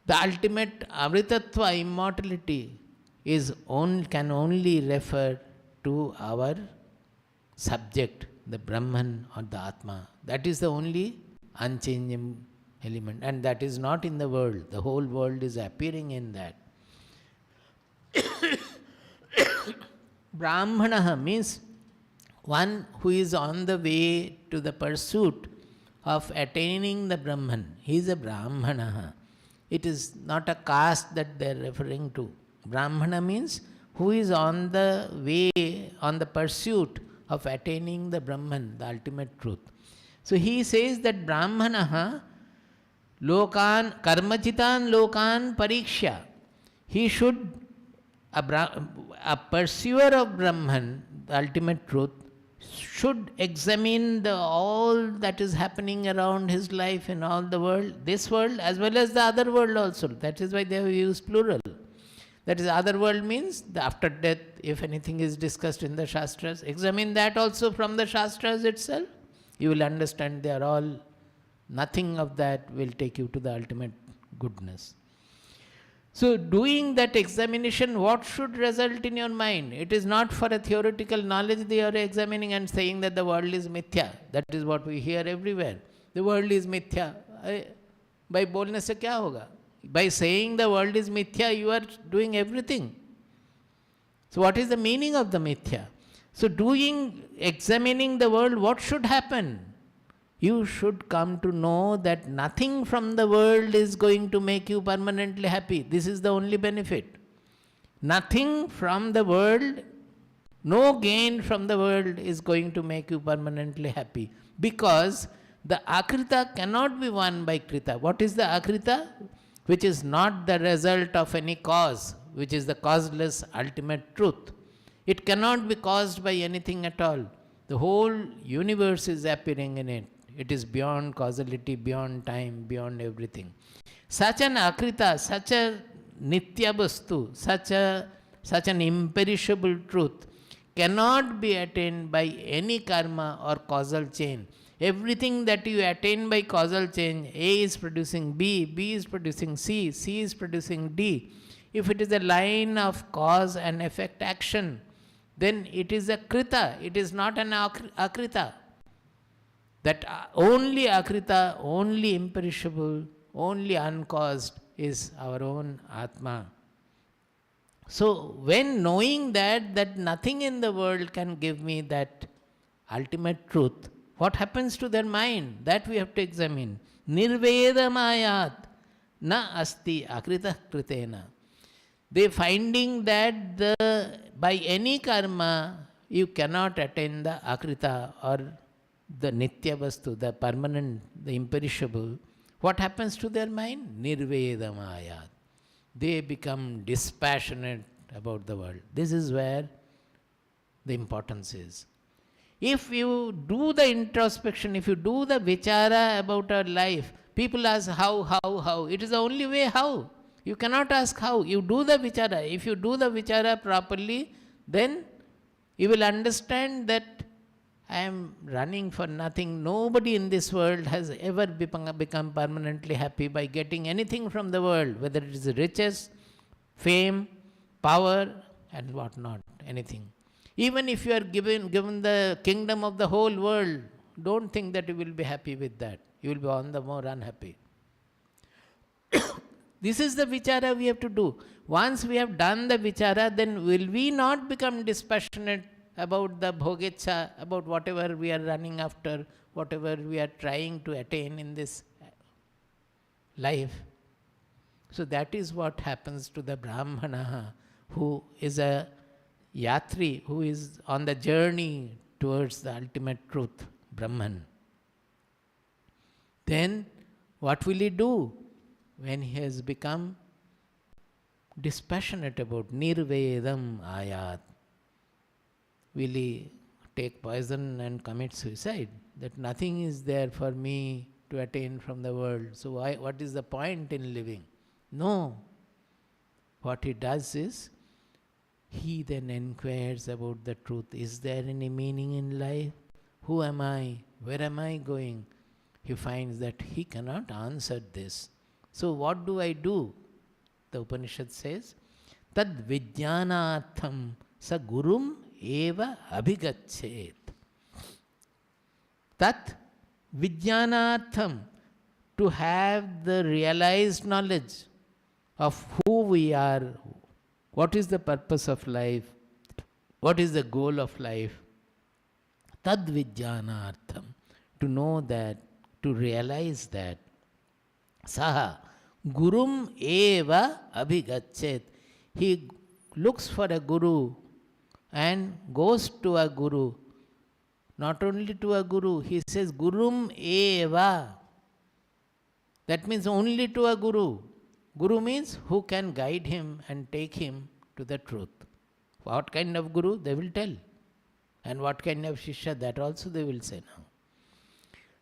the ultimate Amritatva, immortality, can only refer to our subject, the Brahman or the Atma. That is the only unchanging element. And that is not in the world. The whole world is appearing in that. Brahmana means one who is on the way to the pursuit of attaining the Brahman. He is a Brahmana. It is not a caste that they are referring to. Brahmana means who is on the way, on the pursuit of attaining the Brahman, the ultimate truth. So he says that Brahmana lokan, karmachitan lokan pariksha. He should, a pursuer of Brahman, the ultimate truth, should examine all that is happening around his life in all the world, this world as well as the other world also. That is why they have used plural. That is, other world means the after death, if anything is discussed in the Shastras, examine that also from the Shastras itself. You will understand they are all, nothing of that will take you to the ultimate goodness. So doing that examination, what should result in your mind? It is not for a theoretical knowledge they are examining and saying that the world is mithya. That is what we hear everywhere. The world is mithya. By bolne se kya hoga? By saying the world is mithya, you are doing everything. So what is the meaning of the mithya? So examining the world, what should happen? You should come to know that nothing from the world is going to make you permanently happy. This is the only benefit. Nothing from the world, no gain from the world is going to make you permanently happy. Because the akrita cannot be won by krita. What is the akrita? Which is not the result of any cause, which is the causeless ultimate truth. It cannot be caused by anything at all. The whole universe is appearing in it. It is beyond causality, beyond time, beyond everything. Such an akrita, such a nitya vastu, such an imperishable truth cannot be attained by any karma or causal chain. Everything that you attain by causal chain, A is producing B, B is producing C, C is producing D. If it is a line of cause and effect action, then it is a krita, it is not an akrita. That only akrita, only imperishable, only uncaused is our own Atma. So when knowing that nothing in the world can give me that ultimate truth, what happens to their mind? That we have to examine. Nirvedamayat na asti akrita kritena. They finding that by any karma you cannot attain the akrita or the nitya vastu, the permanent, the imperishable. What happens to their mind? Nirvedamayat. They become dispassionate about the world. This is where the importance is. If you do the introspection, if you do the vichara about our life, people ask how. It is the only way how. You cannot ask how. You do the vichara. If you do the vichara properly, then you will understand that I am running for nothing. Nobody in this world has ever become permanently happy by getting anything from the world, whether it is riches, fame, power, and whatnot, anything. Even if you are given the kingdom of the whole world, don't think that you will be happy with that. You will be on the more unhappy. This is the vichara we have to do. Once we have done the vichara, then will we not become dispassionate about the bhogetsa, about whatever we are running after, whatever we are trying to attain in this life? So that is what happens to the Brahmana, who is a yatri, who is on the journey towards the ultimate truth, Brahman. Then what will he do when he has become dispassionate about nirvedam ayat? Will he take poison and commit suicide? That nothing is there for me to attain from the world. So what is the point in living? No. What he does is, he then inquires about the truth. Is there any meaning in life? Who am I? Where am I going? He finds that he cannot answer this. So what do I do? The Upanishad says, tad vijnanatham sa gurum eva abhigachet. Tat, Vijnanartham, to have the realized knowledge of who we are, what is the purpose of life, what is the goal of life. Tad vijnanartham, to know that, to realize that. Saha gurum eva abhigachet, he looks for a guru and goes to a guru. Not only to a guru, he says gurum eva. That means only to a guru. Guru means who can guide him and take him to the truth. What kind of guru? They will tell. And what kind of shishya? That also they will say now.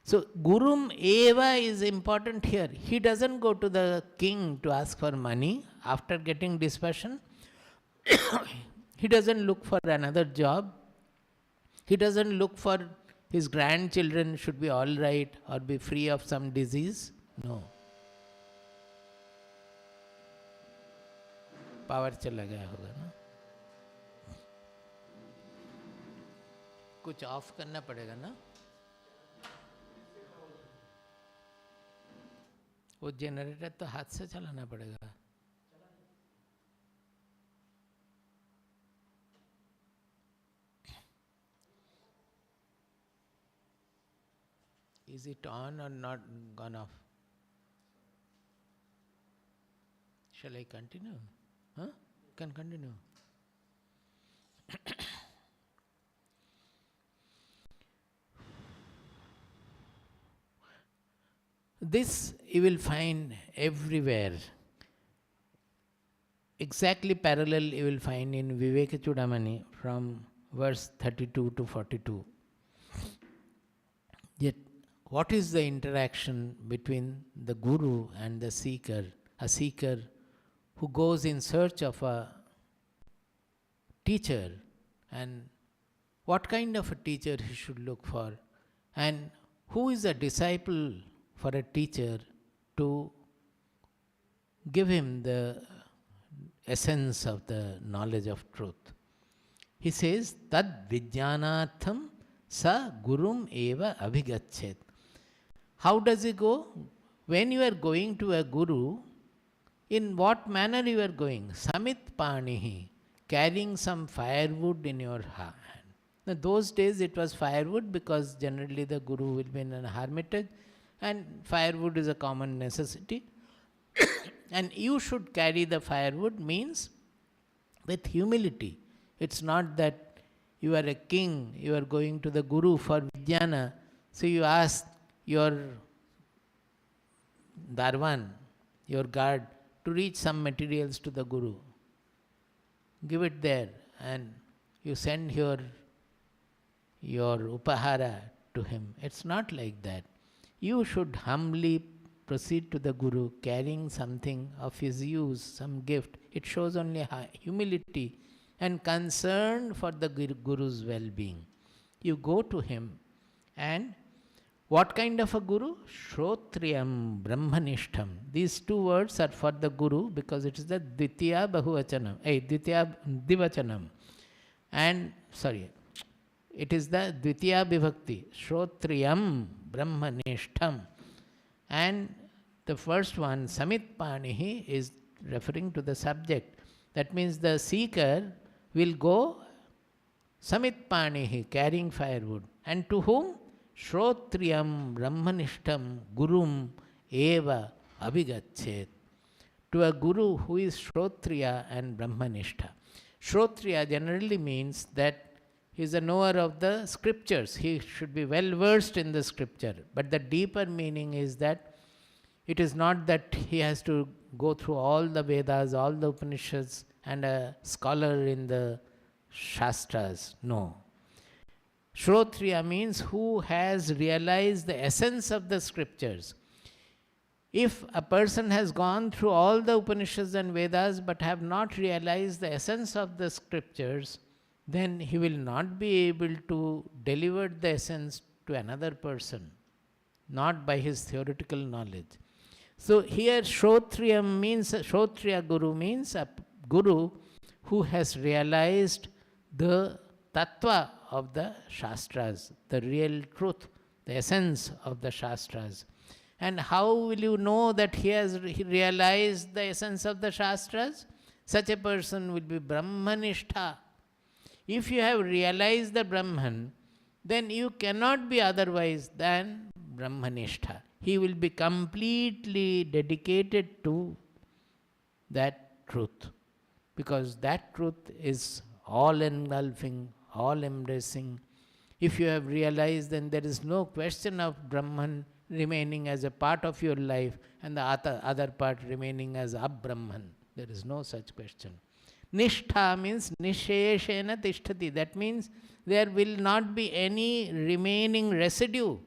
So, gurum eva is important here. He doesn't go to the king to ask for money after getting dispassion. He doesn't look for another job. He doesn't look for his grandchildren should be all right or be free of some disease. No. Power चला गया होगा ना, कुछ of करना पड़ेगा ना, वो generator तो हाथ से चलाना पड़ेगा. Is it on or not gone off? Shall I continue? Huh? Can continue. This you will find everywhere. Exactly parallel you will find in Viveka Chudamani from verse 32 to 42. Yet, what is the interaction between the guru and the seeker? A seeker who goes in search of a teacher, and what kind of a teacher he should look for, and who is a disciple for a teacher to give him the essence of the knowledge of truth. He says, Tad vijnanatham sa gurum eva abhigachet. How does he go? When you are going to a guru, in what manner you are going? Samit panihi, carrying some firewood in your hand. Now, those days it was firewood because generally the guru will be in a hermitage and firewood is a common necessity. And you should carry the firewood means with humility. It's not that you are a king, you are going to the guru for vijnana, so you ask your darwan, your guard, to reach some materials to the guru. Give it there and you send your upahara to him. It's not like that. You should humbly proceed to the guru carrying something of his use, some gift. It shows only humility and concern for the guru's well-being. You go to him, and what kind of a guru? Shrotriyam Brahmanishtam. These two words are for the guru because it is the Dvitiya Bahuvachanam, Dvitiya Divachanam. And, it is the Dvitiya Vibhakti, Shrotriyam Brahmanishtam. And the first one, Samit Panihi, is referring to the subject. That means the seeker will go Samit Panihi, carrying firewood. And to whom? Shrotriyam Brahmanishtam Gurum Eva Abhigachet. To a guru who is Shrotriya and Brahmanishta. Shrotriya generally means that he is a knower of the scriptures. He should be well versed in the scripture. But the deeper meaning is that it is not that he has to go through all the Vedas, all the Upanishads, and a scholar in the Shastras. No. Shrotriya means who has realized the essence of the scriptures. If a person has gone through all the Upanishads and Vedas but have not realized the essence of the scriptures, then he will not be able to deliver the essence to another person, not by his theoretical knowledge. So here Shrotriya Guru means a guru who has realized the tattva of the Shastras, the real truth, the essence of the Shastras. And how will you know that he has realized the essence of the Shastras? Such a person will be Brahmanistha. If you have realized the Brahman, then you cannot be otherwise than Brahmanistha. He will be completely dedicated to that truth, because that truth is all engulfing, all embracing. If you have realized, then there is no question of Brahman remaining as a part of your life and the other part remaining as Abrahman. There is no such question. Nishtha means nisheshena tishtati. That means there will not be any remaining residue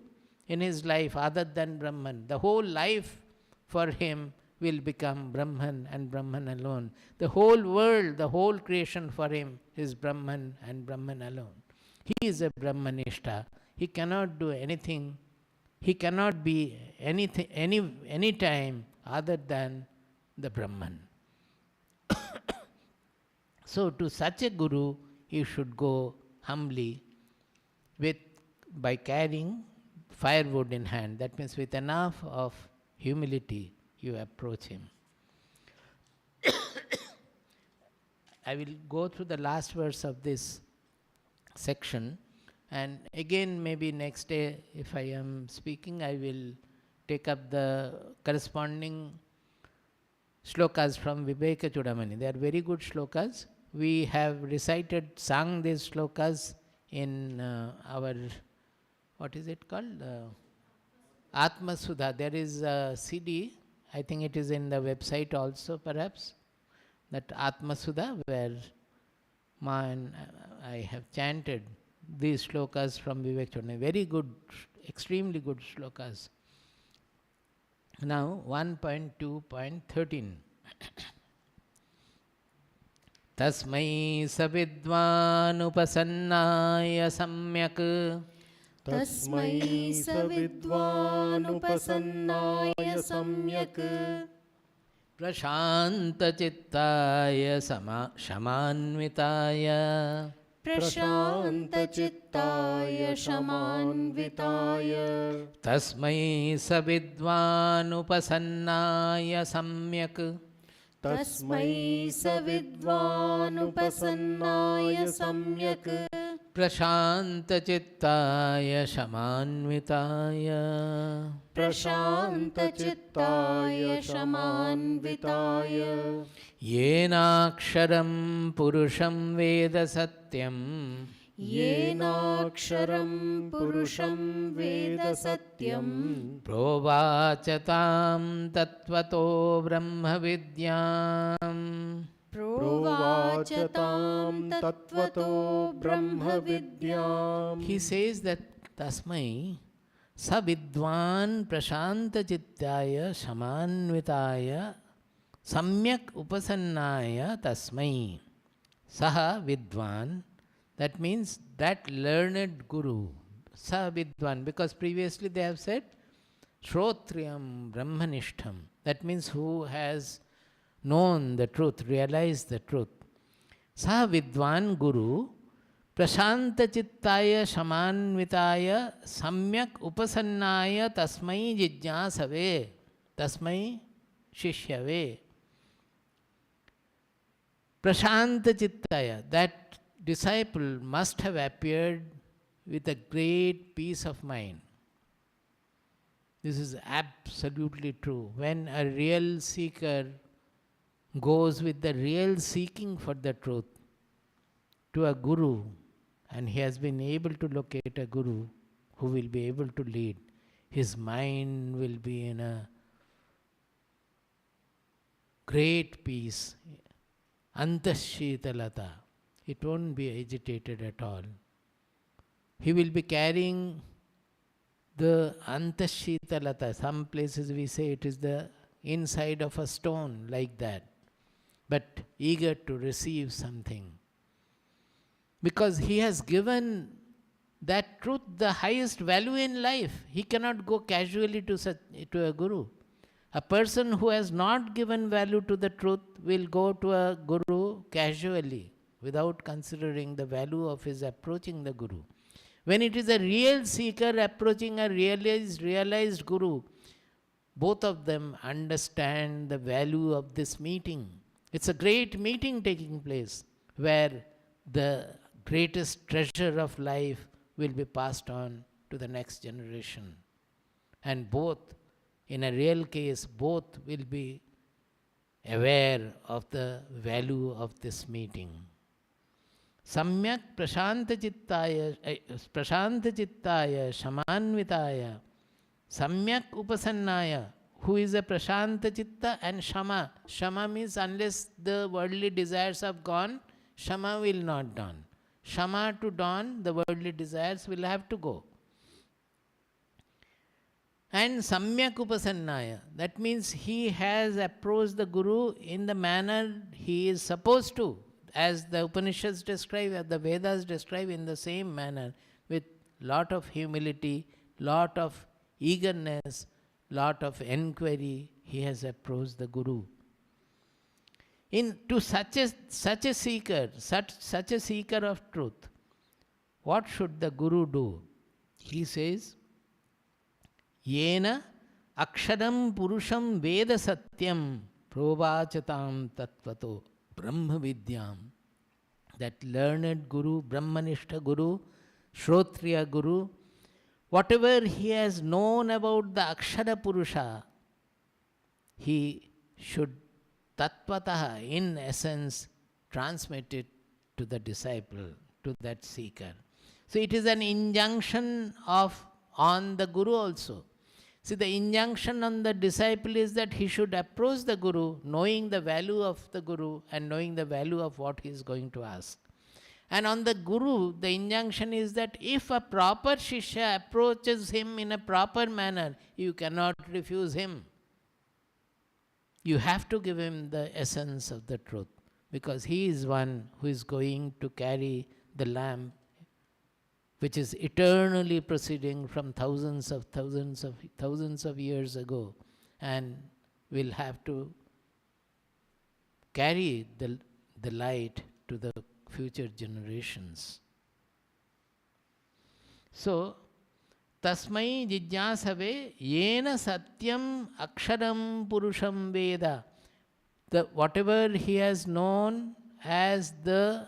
in his life other than Brahman. The whole life for him will become Brahman and Brahman alone. The whole world, the whole creation for him is Brahman and Brahman alone. He is a Brahmanishta. He cannot do anything. He cannot be anything, any time other than the Brahman. So to such a guru, you should go humbly by carrying firewood in hand. That means with enough of humility, you approach him. I will go through the last verse of this section, and again maybe next day if I am speaking, I will take up the corresponding shlokas from Viveka Chudamani. They are very good shlokas. We have sang these shlokas in our, what is it called? Atma Sudha. There is a CD, I think it is in the website also perhaps, that Atma Sudha, where I have chanted these shlokas from Vivek Chudamani. Very good, extremely good shlokas. Now 1.2.13. Tasmai savidvanupasannaya samyak. Tasmai savidvanupasannaya samyak. Prashanta chittaya shamanvitaya. Prashanta chittaya shamanvitaya. Tasmai savidvanupasannaya samyak. Tasmai savidvanupasannaya samyak. Prashanta chittaya shamanvitaya. Prashanta chittaya shamanvitaya. Yenaksharam purusham veda satyam. Yenaksharam purusham veda satyam. Provachatam tattvato brahma vidyam. Provachatam tattvato brahma vidyam. He says that tasmai savidvan prashanta chittaya shamanvitaya samyak upasannaya tasmai. Saha vidvan. That means that learned guru, Sa Vidwan, because previously they have said Shrotriyam Brahmanishtham. That means who has known the truth, realized the truth. Sa Vidwan Guru, Prashanta Chittaya Shamanvitaya Samyak Upasannaya Tasmai Jijñāsave, Tasmai Shishyave. Prashanta Chittaya, that disciple must have appeared with a great peace of mind. This is absolutely true. When a real seeker goes with the real seeking for the truth to a guru, and he has been able to locate a guru who will be able to lead, his mind will be in a great peace. Antashitalata. It won't be agitated at all. He will be carrying the antashitalata. Some places we say it is the inside of a stone, like that, but eager to receive something. Because he has given that truth the highest value in life. He cannot go casually to a guru. A person who has not given value to the truth will go to a guru casually, without considering the value of his approaching the guru. When it is a real seeker approaching a realized guru, both of them understand the value of this meeting. It's a great meeting taking place where the greatest treasure of life will be passed on to the next generation. And both, in a real case, both will be aware of the value of this meeting. Samyak prashanta chittaya shamanvitaya samyak upasannaya. Who is a prashanta chitta and shama? Shama means unless the worldly desires have gone, shama will not dawn. Shama to dawn, the worldly desires will have to go. And samyak upasannaya, that means he has approached the Guru in the manner he is supposed to, as the Upanishads describe, as the Vedas describe, in the same manner, with lot of humility, lot of eagerness, lot of enquiry, he has approached the Guru. To such a seeker of truth, what should the Guru do? He says, Yena aksharam purusham veda satyam provachatam tattvato brahma vidyam. That learned Guru, Brahmanishta Guru, Shrotriya Guru, whatever he has known about the Akshara Purusha, he should tattvataha, in essence, transmit it to the disciple, to that seeker. So it is an injunction on the Guru also. See, the injunction on the disciple is that he should approach the Guru knowing the value of the Guru and knowing the value of what he is going to ask. And on the Guru, the injunction is that if a proper Shishya approaches him in a proper manner, you cannot refuse him. You have to give him the essence of the truth, because he is one who is going to carry the lamp which is eternally proceeding from thousands of years ago, and will have to carry the light to the future generations. So, tasmai jijnasave yena satyam aksharam purusham veda. Whatever he has known as the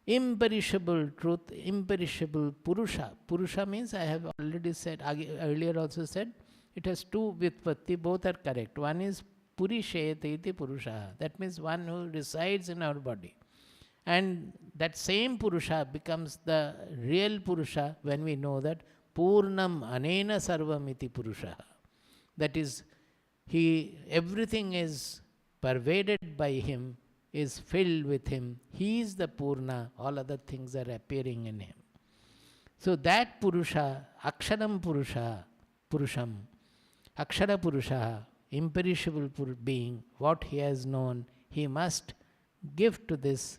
imperishable truth, imperishable Purusha. Purusha means, I have already said, earlier also said, it has two Vyutpatti, both are correct. One is Purisheta iti Purusha. That means one who resides in our body. And that same Purusha becomes the real Purusha when we know that Purnam anena sarvam iti Purusha. That is, everything is pervaded by him, is filled with him. He is the Purna, all other things are appearing in him. So that Purusha, Aksharam Purusham, Akshara Purusha, imperishable being, what he has known, he must give to this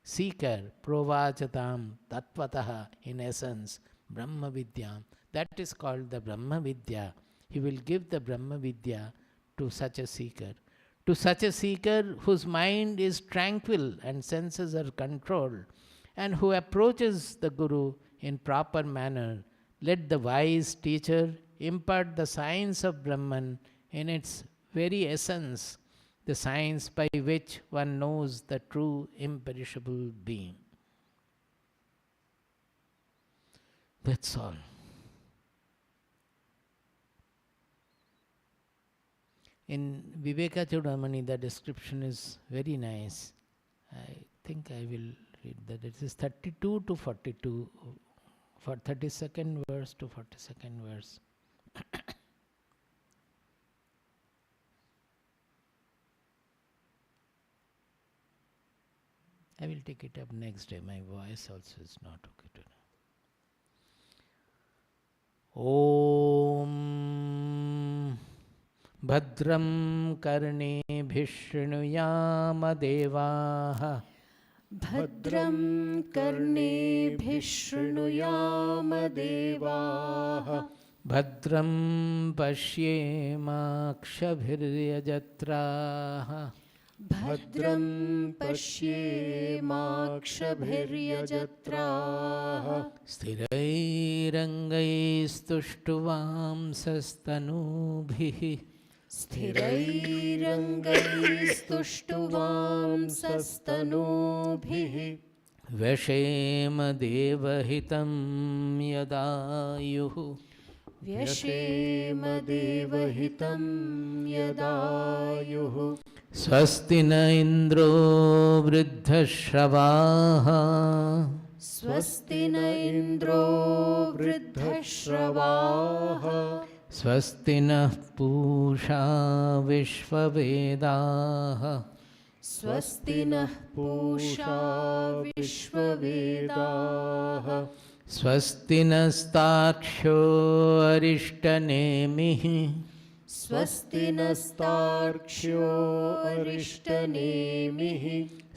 seeker, Provachatam, Tattvataha, in essence, Brahma Vidyam. That is called the Brahma Vidya. He will give the Brahma Vidya to such a seeker. To such a seeker whose mind is tranquil and senses are controlled, and who approaches the Guru in proper manner, let the wise teacher impart the science of Brahman in its very essence, the science by which one knows the true imperishable being. That's all. In Viveka Chudamani, the description is very nice. I think I will read that. It is 32 to 42, for 32nd verse to 42nd verse. I will take it up next day. My voice also is not okay today. Om Bhadram Karnebhi Shrunuyama Devaha. Bhadram Karnebhi Shrunuyama Devaha. Bhadram Pashyemakshabhiryajatraha. भद्रं पश्येमाक्षभिर्यजत्राः स्थिरैरङ्गैस्तुष्टुवांसस्तनूभिः स्थिरैरङ्गैस्तुष्टुवांसस्तनूभिः व्यशेम देवहितं यदायुः व्यशेम देवहितं यदायुः स्वस्ति न इन्द्रो वृद्धश्रवाः स्वस्ति न इन्द्रो वृद्धश्रवाः स्वस्ति नः पूषा विश्ववेदाः स्वस्ति नः पूषा विश्ववेदाः स्वस्ति नस्तार्क्ष्यो अरिष्टनेमिः स्वस्ति नस्तार्क्ष्यो अरिष्टनेमिः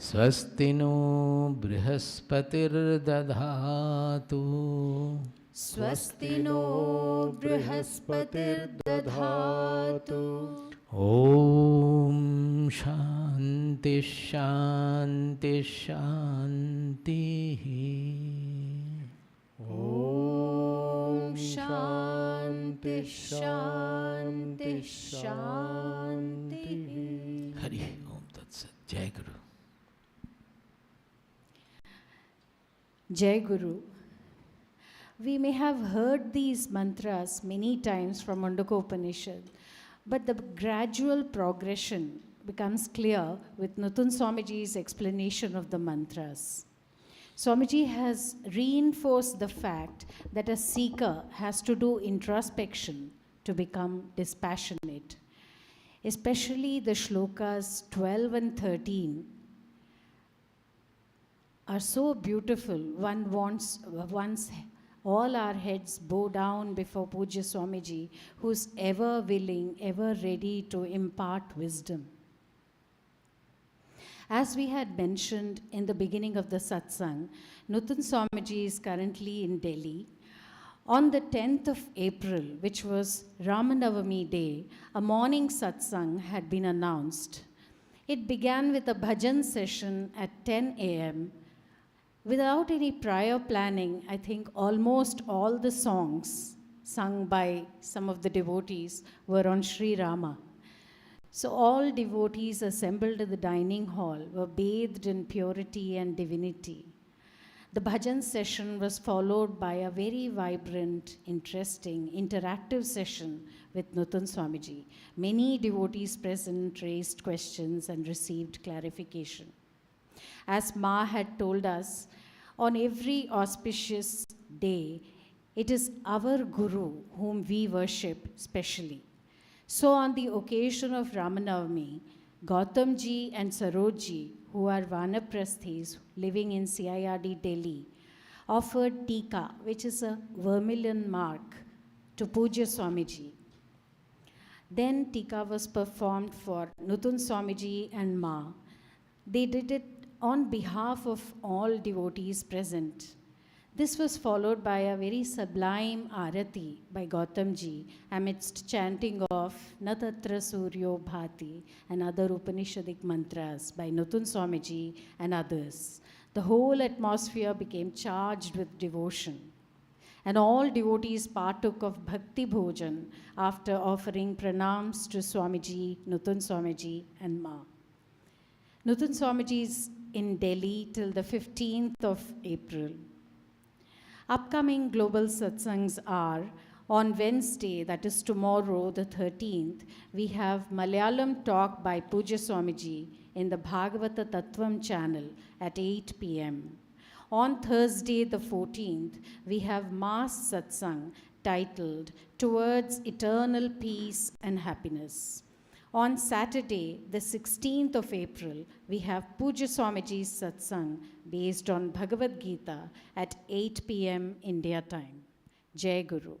स्वस्ति नो बृहस्पतिर्दधातु स्वस्ति नो बृहस्पतिर्दधातु ॐ शान्ति शान्ति शान्तिः ॐ शान्ति शान्ति शान्तिः हरि ओम तत्सत् जय गुरु Jai Guru. We may have heard these mantras many times from Mundaka Upanishad, but the gradual progression becomes clear with Nutan Swamiji's explanation of the mantras. Swamiji has reinforced the fact that a seeker has to do introspection to become dispassionate. Especially the shlokas 12 and 13 are so beautiful. One wants all our heads bow down before Pujya Swamiji, who's ever willing, ever ready to impart wisdom. As we had mentioned in the beginning of the satsang, Nutan Swamiji is currently in Delhi. On the 10th of April, which was Ramanavami Day, a morning satsang had been announced. It began with a bhajan session at 10 a.m. Without any prior planning, I think almost all the songs sung by some of the devotees were on Sri Rama. So all devotees assembled at the dining hall were bathed in purity and divinity. The bhajan session was followed by a very vibrant, interesting, interactive session with Nutan Swamiji. Many devotees present raised questions and received clarification. As Ma had told us, on every auspicious day, it is our Guru whom we worship specially. So on the occasion of Ramanavami, Gautamji and Sarojji, who are Vanaprasthis living in CIRD Delhi, offered tika, which is a vermilion mark, to Pujya Swamiji. Then tika was performed for Nutan Swamiji and Ma. They did it on behalf of all devotees present. This was followed by a very sublime arati by Gautamji amidst chanting of Natatra Suryo Bhati and other Upanishadic mantras by Nutan Swamiji and others. The whole atmosphere became charged with devotion. And all devotees partook of Bhakti Bhojan after offering pranams to Swamiji, Nutan Swamiji and Ma. Nutan Swamiji is in Delhi till the 15th of April. Upcoming global satsangs are on Wednesday, that is tomorrow, the 13th, we have Malayalam talk by Pujya Swamiji in the Bhagavata Tattvam channel at 8 p.m. On Thursday, the 14th, we have Mass Satsang titled Towards Eternal Peace and Happiness. On Saturday, the 16th of April, we have Pujya Swamiji's satsang based on Bhagavad-Gita at 8 p.m. India time. Jai Guru.